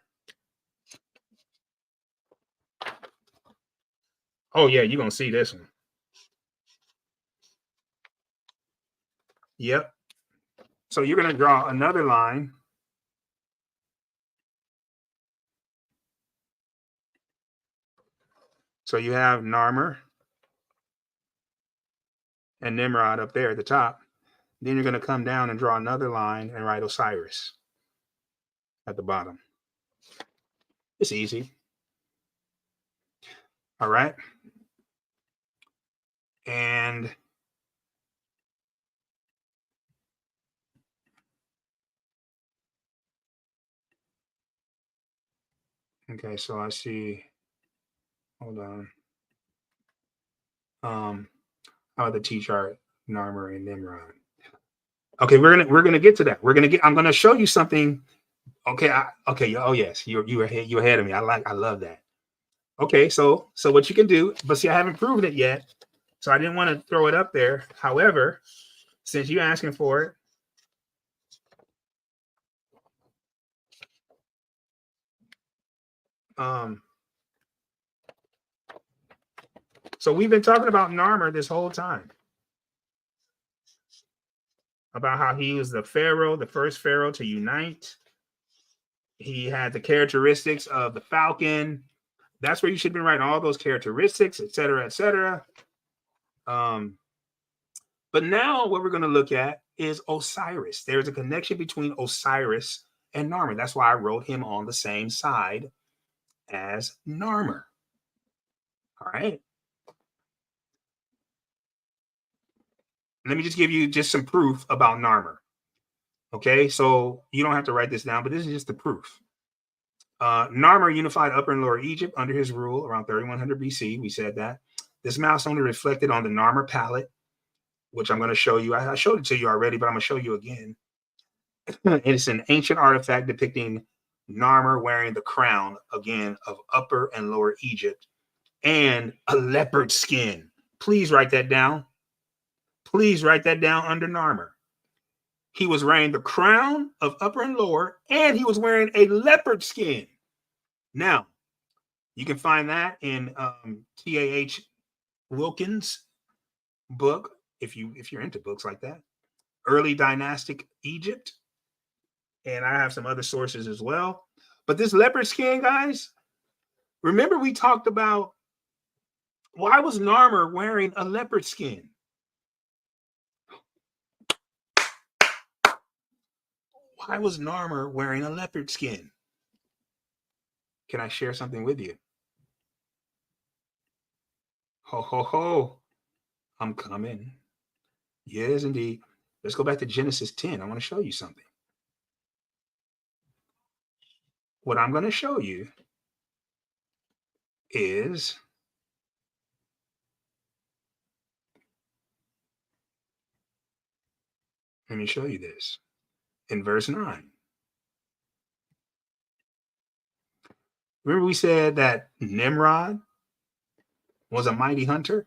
Oh, yeah, you're going to see this one. Yep. So you're going to draw another line. So you have Narmer and Nimrod up there at the top. Then you're going to come down and draw another line and write Osiris at the bottom. It's easy. All right. And okay, so I see, hold on. How about the T-chart, Narmer and Nimrod? Okay, we're gonna get to that. I'm gonna show you something. Okay, okay. Oh yes, you're ahead of me. I love that. Okay, so what you can do, but see, I haven't proven it yet, so I didn't want to throw it up there. However, since you're asking for it, so we've been talking about Narmer this whole time, about how he was the pharaoh, the first pharaoh to unite. He had the characteristics of the falcon. That's where you should be writing all those characteristics, et cetera, et cetera. But now what we're going to look at is Osiris. There's a connection between Osiris and Narmer. That's why I wrote him on the same side as Narmer. All right. Let me just give you just some proof about Narmer. Okay, so you don't have to write this down, but this is just the proof. Narmer unified Upper and Lower Egypt under his rule around 3100 BC. We said that. This milestone is reflected on the Narmer palette, which I'm going to show you. I showed it to you already, but I'm going to show you again. It's an ancient artifact depicting Narmer wearing the crown, again, of Upper and Lower Egypt and a leopard skin. Please write that down. Please write that down under Narmer. He was wearing the crown of Upper and Lower, and he was wearing a leopard skin. Now, you can find that in T.A.H. Wilkins' book, if you're into books like that, Early Dynastic Egypt. And I have some other sources as well. But this leopard skin, guys, remember we talked about why was Narmer wearing a leopard skin? Why was Narmer wearing a leopard skin? Can I share something with you? Ho, ho, ho. I'm coming. Yes, indeed. Let's go back to Genesis 10. I want to show you something. What I'm going to show you is let me show you this in verse 9. Remember we said that Nimrod was a mighty hunter?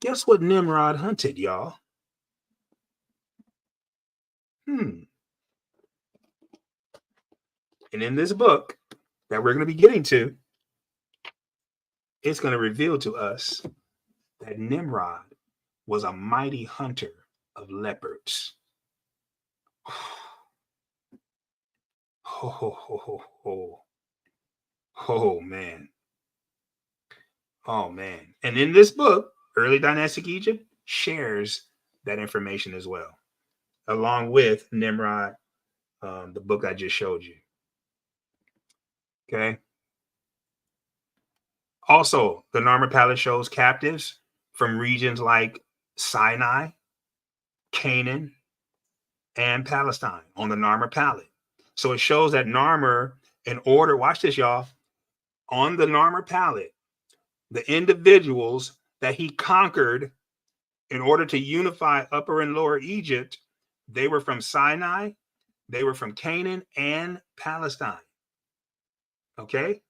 Guess what Nimrod hunted, y'all? And in this book that we're going to be getting to, it's going to reveal to us that Nimrod was a mighty hunter of leopards. Oh, man. Oh, man. And in this book, Early Dynastic Egypt shares that information as well, along with Nimrod, the book I just showed you. Okay. Also, the Narmer palette shows captives from regions like Sinai, Canaan, and Palestine on the Narmer palette. So it shows that Narmer, in order, watch this, y'all, on the Narmer palette, the individuals that he conquered in order to unify Upper and Lower Egypt, they were from Sinai, they were from Canaan, and Palestine. Okay?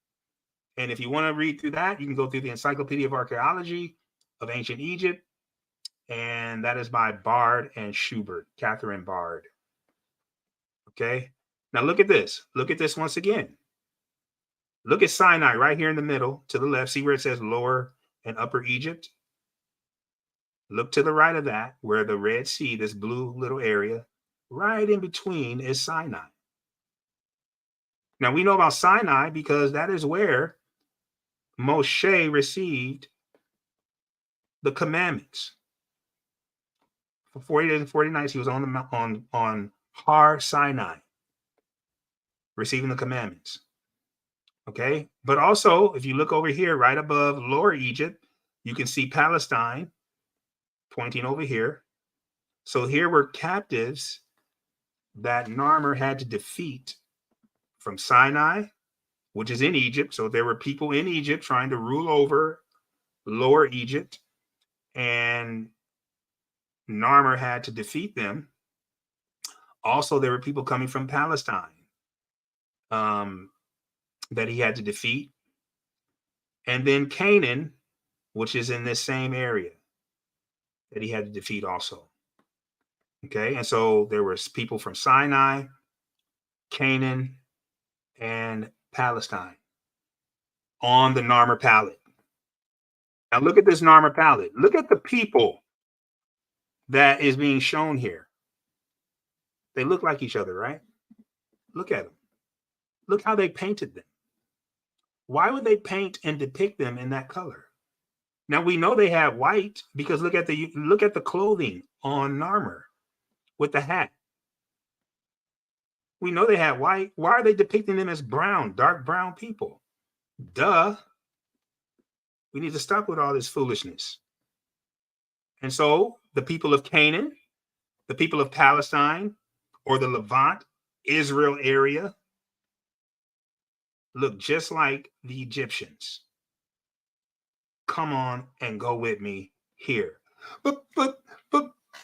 And if you want to read through that, you can go through the Encyclopedia of Archaeology of Ancient Egypt, and that is by Bard and Schubert, Catherine Bard. Okay? Now look at this. Look at this once again. Look at Sinai right here in the middle to the left. See where it says Lower and Upper Egypt? Look to the right of that, where the Red Sea, this blue little area, right in between is Sinai. Now we know about Sinai because that is where Moshe received the commandments. For 40 days and 40 nights, he was on the on Har Sinai, receiving the commandments. Okay, but also if you look over here, right above Lower Egypt, you can see Palestine pointing over here. So here were captives that Narmer had to defeat from Sinai, which is in Egypt. So there were people in Egypt trying to rule over Lower Egypt, and Narmer had to defeat them. Also, there were people coming from Palestine that he had to defeat. And then Canaan, which is in this same area, that he had to defeat also. Okay, and so there was people from Sinai, Canaan, and Palestine on the Narmer palette. Now look at this Narmer palette. Look at the people that is being shown here. They look like each other, right? Look at them. Look how they painted them. Why would they paint and depict them in that color? Now we know they have white because look at the clothing on Narmer with the hat. We know they have white. Why are they depicting them as brown, dark brown people? Duh. We need to stop with all this foolishness. And so the people of Canaan, the people of Palestine, or the Levant, Israel area, look just like the Egyptians. Come on and go with me here. But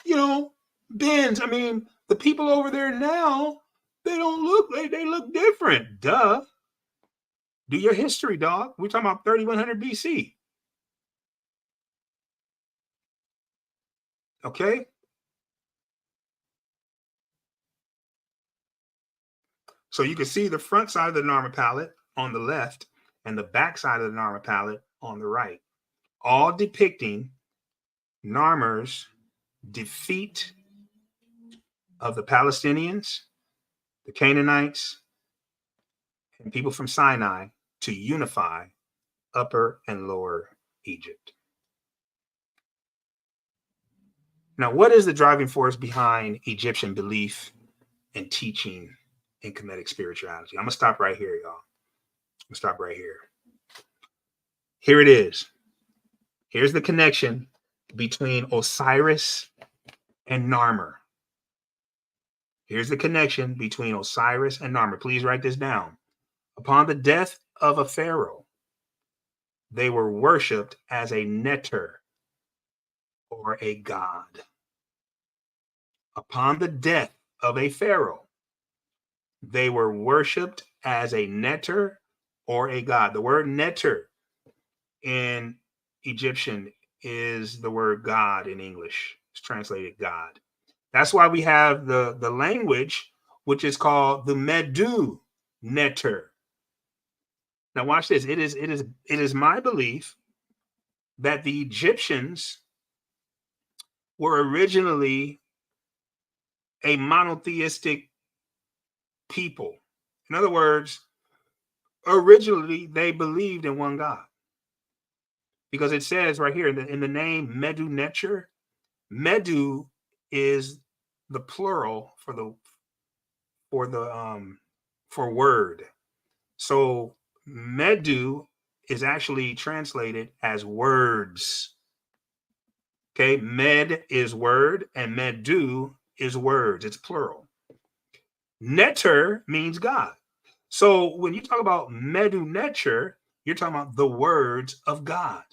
you know, Benz, I mean, the people over there now, they don't look like, they look different. Duh. Do your history, dog. We're talking about 3100 BC. Okay? So you can see the front side of the Narmer palette on the left and the back side of the Narmer palette on the right, all depicting Narmer's defeat of the Palestinians, the Canaanites, and people from Sinai to unify Upper and Lower Egypt. Now, what is the driving force behind Egyptian belief and teaching in Kemetic spirituality? I'm going to stop right here, y'all. I'm going to stop right here. Here it is. Here's the connection between Osiris and Narmer. Here's the connection between Osiris and Narmer. Please write this down. Upon the death of a pharaoh, they were worshipped as a neter, or a god. Upon the death of a pharaoh, they were worshipped as a neter or a god. The word neter in Egyptian is the word God in English. It's translated God. That's why we have the language, which is called the Medu neter. Now watch this. It is my belief that the Egyptians were originally a monotheistic people. In other words, originally they believed in one God. Because it says right here in the name Medu Neter, Medu is the plural for word. So Medu is actually translated as words. Okay, med is word and Medu is words. It's plural. Neter means God. So when you talk about Medu Neter, you're talking about the words of God.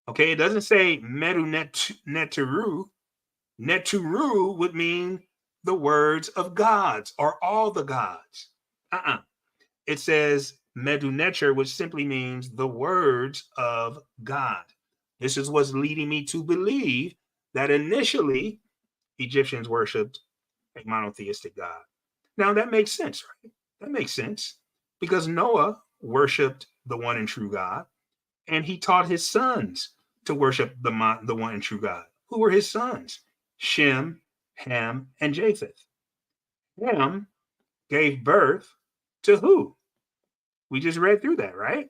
Okay, it doesn't say Medu Neteru. Neteru would mean the words of gods or all the gods. It says Medu Neter, which simply means the words of God. This is what's leading me to believe that initially Egyptians worshipped a monotheistic God. Now that makes sense, right? That makes sense because Noah worshipped the one and true God, and he taught his sons to worship the one and true God. Who were his sons? Shem, Ham, and Japheth. Ham gave birth to who? We just read through that, right?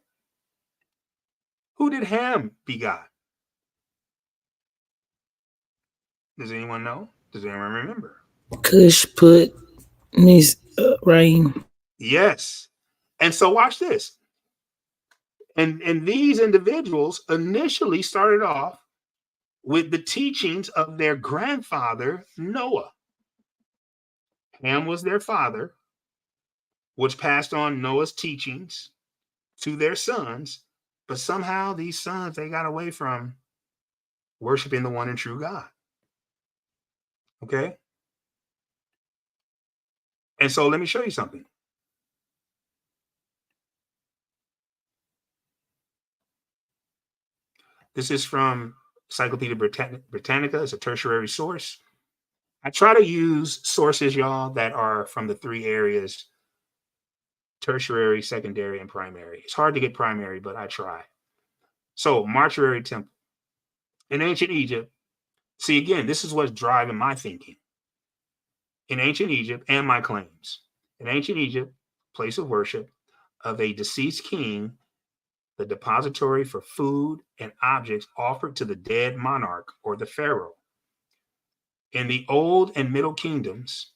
Who did Ham begot? Does anyone know? Does anyone remember? Cush put Miss Rain. Yes. And so watch this. And these individuals initially started off with the teachings of their grandfather, Noah. Ham was their father, which passed on Noah's teachings to their sons. But somehow these sons, they got away from worshiping the one and true God. Okay? And so let me show you something. This is from Encyclopedia Britannica. It's a tertiary source. I try to use sources, y'all, that are from the three areas: tertiary, secondary, and primary. It's hard to get primary, but I try. So, mortuary temple. In ancient Egypt, see, again, this is what's driving my thinking. In ancient Egypt, and my claims. In ancient Egypt, place of worship of a deceased king, the depository for food and objects offered to the dead monarch or the pharaoh. In the Old and Middle Kingdoms,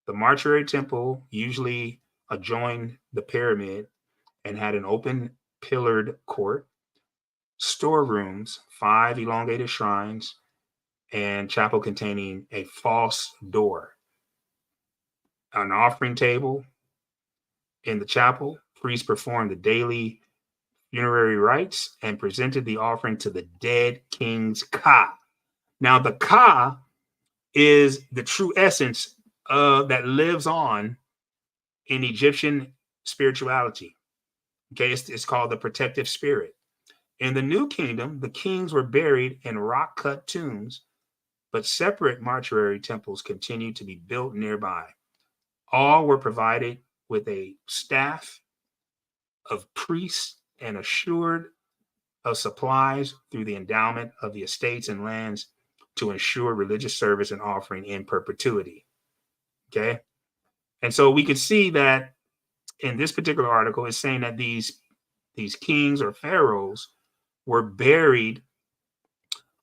the mortuary temple usually adjoined the pyramid and had an open pillared court, storerooms, 5 elongated shrines, and chapel containing a false door. An offering table in the chapel, priests performed the daily funerary rites and presented the offering to the dead king's Ka. Now, the Ka is the true essence that lives on in Egyptian spirituality. Okay, it's called the protective spirit. In the New Kingdom, the kings were buried in rock-cut tombs, but separate mortuary temples continued to be built nearby. All were provided with a staff of priests and assured of supplies through the endowment of the estates and lands to ensure religious service and offering in perpetuity. Okay. And so we could see that in this particular article, it's saying that these kings or pharaohs were buried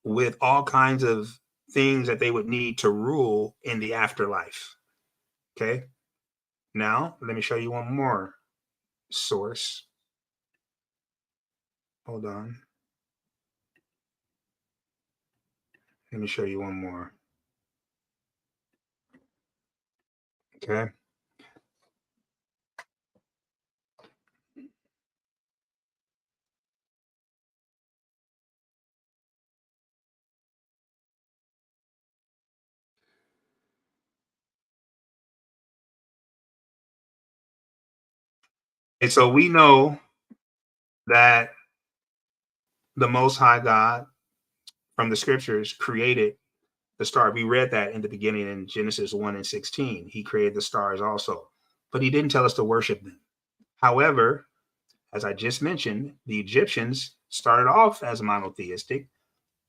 with all kinds of things that they would need to rule in the afterlife. Okay. Now, let me show you one more source. Hold on. Let me show you one more. Okay. And so we know that the Most High God from the scriptures created the star. We read that in the beginning in Genesis 1:16. He created the stars also, but he didn't tell us to worship them. However, as I just mentioned, the Egyptians started off as monotheistic,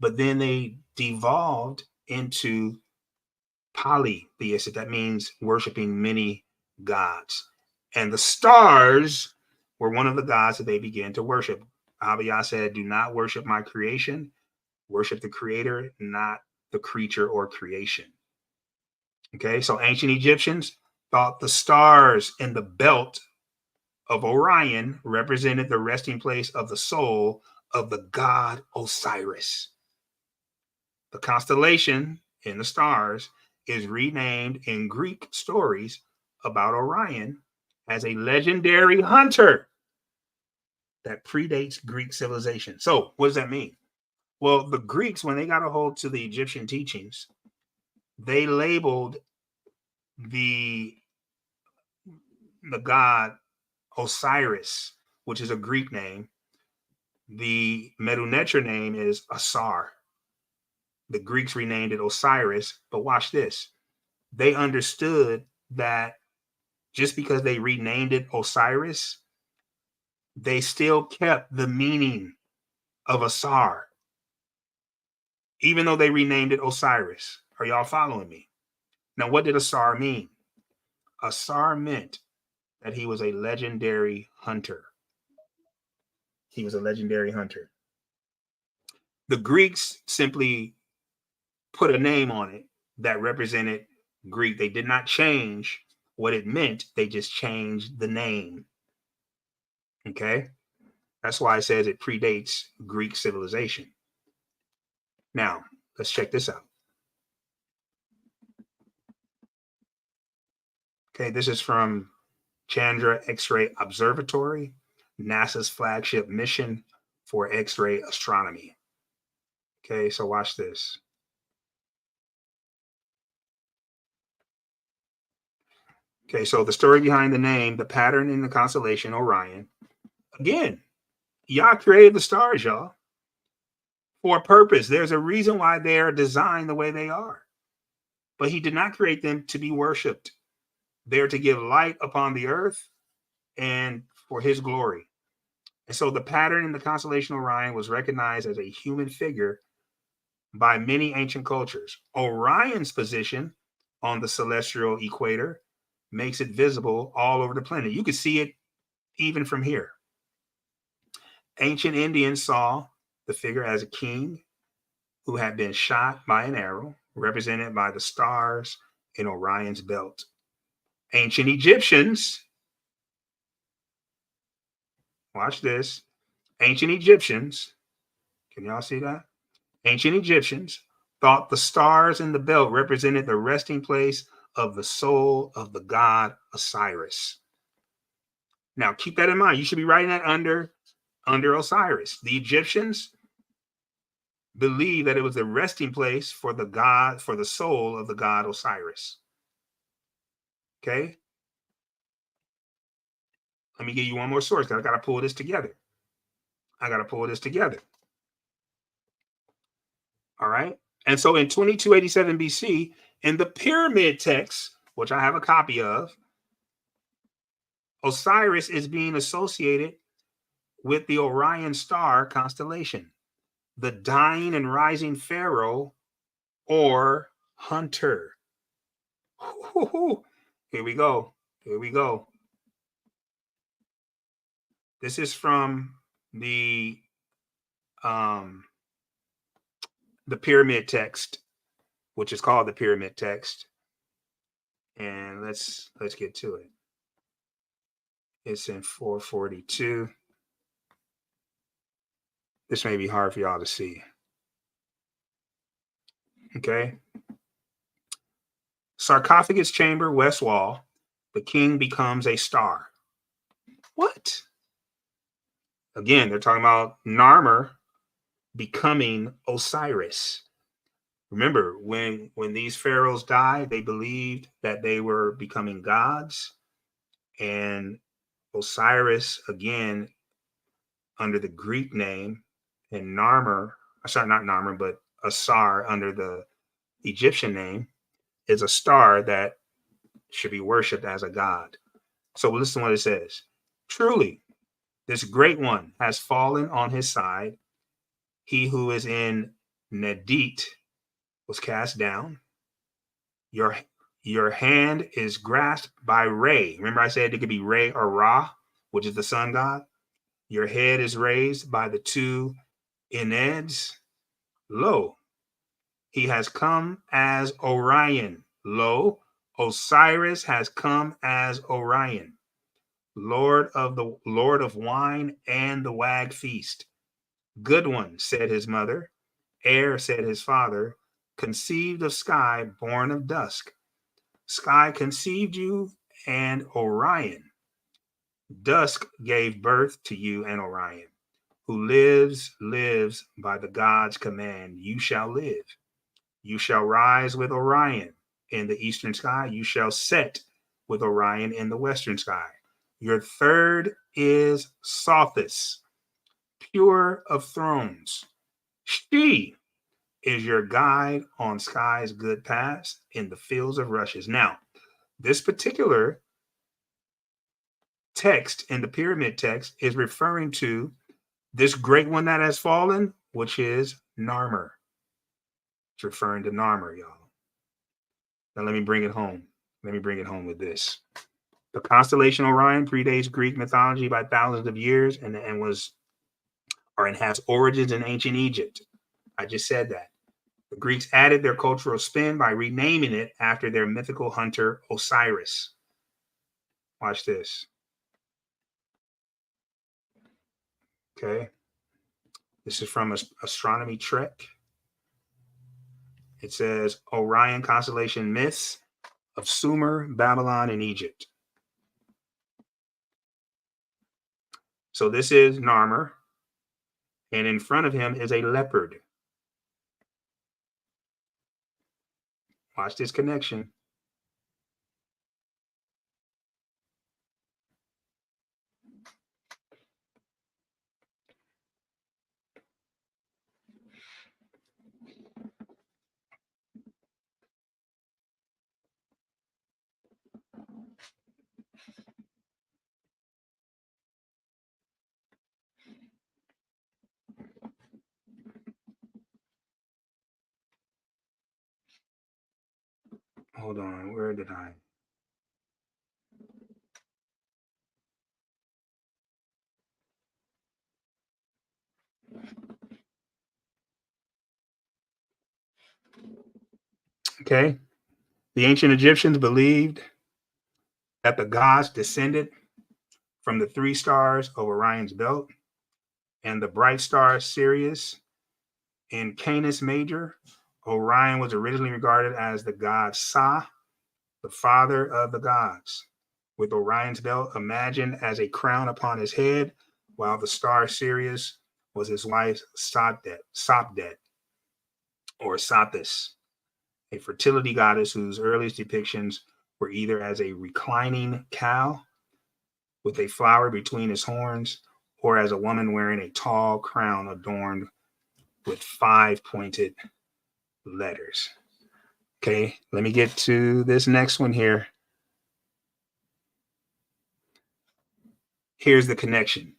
but then they devolved into polytheistic. That means worshiping many gods. And the stars were one of the gods that they began to worship. Abiyah said, do not worship my creation, worship the creator, not the creature or creation. Okay, so ancient Egyptians thought the stars in the belt of Orion represented the resting place of the soul of the god Osiris. The constellation in the stars is renamed in Greek stories about Orion as a legendary hunter that predates Greek civilization. So what does that mean? Well, the Greeks, when they got a hold to the Egyptian teachings, they labeled the god Osiris, which is a Greek name. The Medu-Neter name is Asar. The Greeks renamed it Osiris, but watch this. They understood that just because they renamed it Osiris, they still kept the meaning of Asar, even though they renamed it Osiris. Are y'all following me? Now, what did Asar mean? Asar meant that he was a legendary hunter. He was a legendary hunter. The Greeks simply put a name on it that represented Greek. They did not change what it meant. They just changed the name. Okay. That's why it says it predates Greek civilization. Now, let's check this out. Okay, this is from Chandra X-ray Observatory, NASA's flagship mission for X-ray astronomy. Okay, so watch this. Okay, so the story behind the name, the pattern in the constellation Orion. Again, Yah created the stars, y'all, for a purpose. There's a reason why they are designed the way they are. But he did not create them to be worshipped. They're to give light upon the earth and for his glory. And so the pattern in the constellation Orion was recognized as a human figure by many ancient cultures. Orion's position on the celestial equator makes it visible all over the planet. You can see it even from here. Ancient Indians saw the figure as a king who had been shot by an arrow, represented by the stars in Orion's belt. Ancient Egyptians, watch this. Ancient Egyptians, can y'all see that? Ancient Egyptians thought the stars in the belt represented the resting place of the soul of the god Osiris. Now, keep that in mind. You should be writing that under Osiris. The Egyptians believed that it was the resting place for the god, for the soul of the god Osiris. Okay? Let me give you one more source because I got to pull this together. All right? And so in 2287 BC, in the pyramid text, which I have a copy of, Osiris is being associated with the Orion star constellation, the dying and rising pharaoh or hunter. Here we go. This is from the pyramid text, which is called the pyramid text. And let's get to it. It's in 442. This may be hard for y'all to see. Okay. Sarcophagus chamber, west wall. The king becomes a star. What? Again, they're talking about Narmer becoming Osiris. Remember, when these pharaohs died, they believed that they were becoming gods. And Osiris, again, under the Greek name, and Narmer, sorry, not Narmer, but Asar under the Egyptian name, is a star that should be worshipped as a god. So listen to what it says. Truly, this great one has fallen on his side. He who is in Nedit was cast down. Your hand is grasped by Re. Remember I said it could be Re or Ra, which is the sun god. Your head is raised by the two Eneds. Lo, he has come as Orion. Lo, Osiris has come as Orion, Lord of wine and the wag feast. Good one, said his mother. Air, said his father. Conceived of sky, born of dusk. Sky conceived you and Orion. Dusk gave birth to you and Orion. Who lives by the God's command. You shall live. You shall rise with Orion in the eastern sky. You shall set with Orion in the western sky. Your third is Sothis, pure of thrones. She is your guide on sky's good paths in the fields of rushes. Now, this particular text in the pyramid text is referring to this great one that has fallen, which is Narmer. It's referring to Narmer, y'all. Now let me bring it home. With this. The constellation Orion predates Greek mythology by thousands of years and was or it has origins in ancient Egypt. I just said that. The Greeks added their cultural spin by renaming it after their mythical hunter Osiris. Watch this. Okay. This is from Astronomy Trek. It says Orion constellation myths of Sumer, Babylon, and Egypt. So this is Narmer, and in front of him is a leopard. Watch this connection. Hold on, where did I? Okay. The ancient Egyptians believed that the gods descended from the three stars of Orion's belt and the bright star Sirius in Canis Major. Orion was originally regarded as the god Sa, the father of the gods, with Orion's belt imagined as a crown upon his head, while the star Sirius was his wife Sopdet, or Sothis, a fertility goddess whose earliest depictions were either as a reclining cow with a flower between his horns, or as a woman wearing a tall crown adorned with 5 pointed letters. Okay, let me get to this next one here. Here's the connection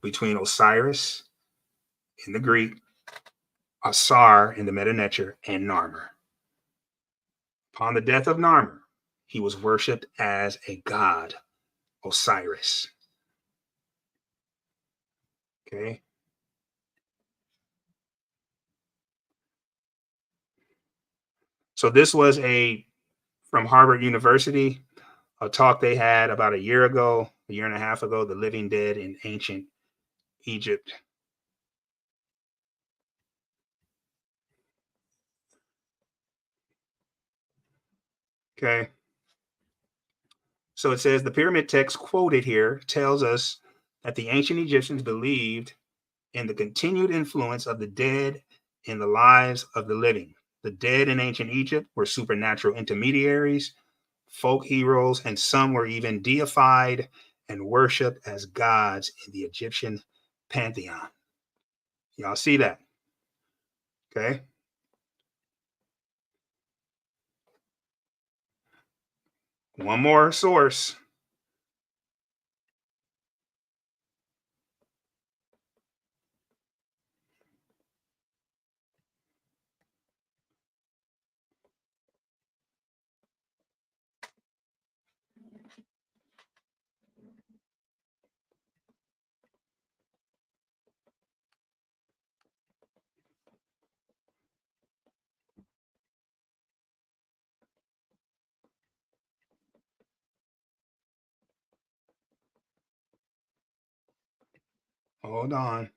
between Osiris in the Greek, Asar in the Meta Nature, and Narmer. Upon the death of Narmer, he was worshipped as a god, Osiris. Okay. So this was from Harvard University, a talk they had about a year and a half ago, the living dead in ancient Egypt. Okay. So it says the pyramid text quoted here tells us that the ancient Egyptians believed in the continued influence of the dead in the lives of the living. The dead in ancient Egypt were supernatural intermediaries, folk heroes, and some were even deified and worshipped as gods in the Egyptian pantheon. Y'all see that? Okay. One more source. Hold on.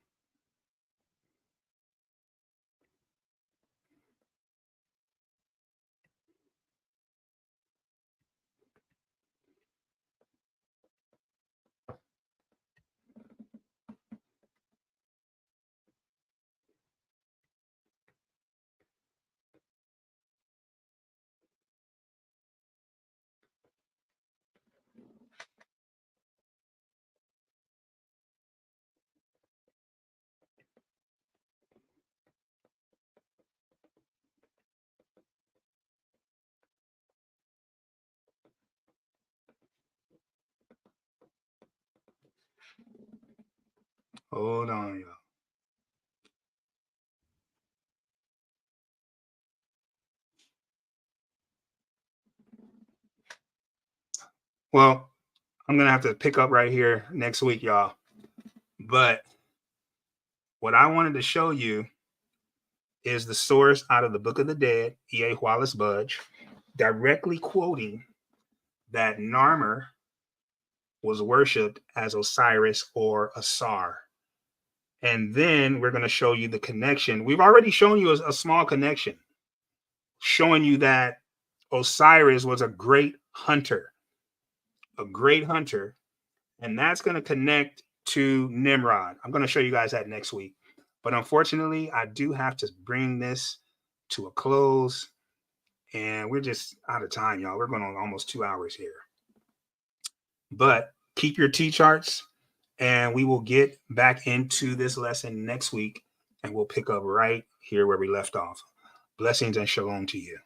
Hold on, y'all. Well, I'm going to have to pick up right here next week, y'all. But What I wanted to show you is the source out of the Book of the Dead, E.A. Wallace Budge, directly quoting that Narmer was worshipped as Osiris or Asar. And then we're going to show you the connection. We've already shown you a small connection, showing you that Osiris was a great hunter, and that's going to connect to Nimrod. I'm going to show you guys that next week. But unfortunately, I do have to bring this to a close, and we're just out of time, y'all. We're going on almost 2 hours here. But keep your T-charts, and we will get back into this lesson next week, and we'll pick up right here where we left off. Blessings and shalom to you.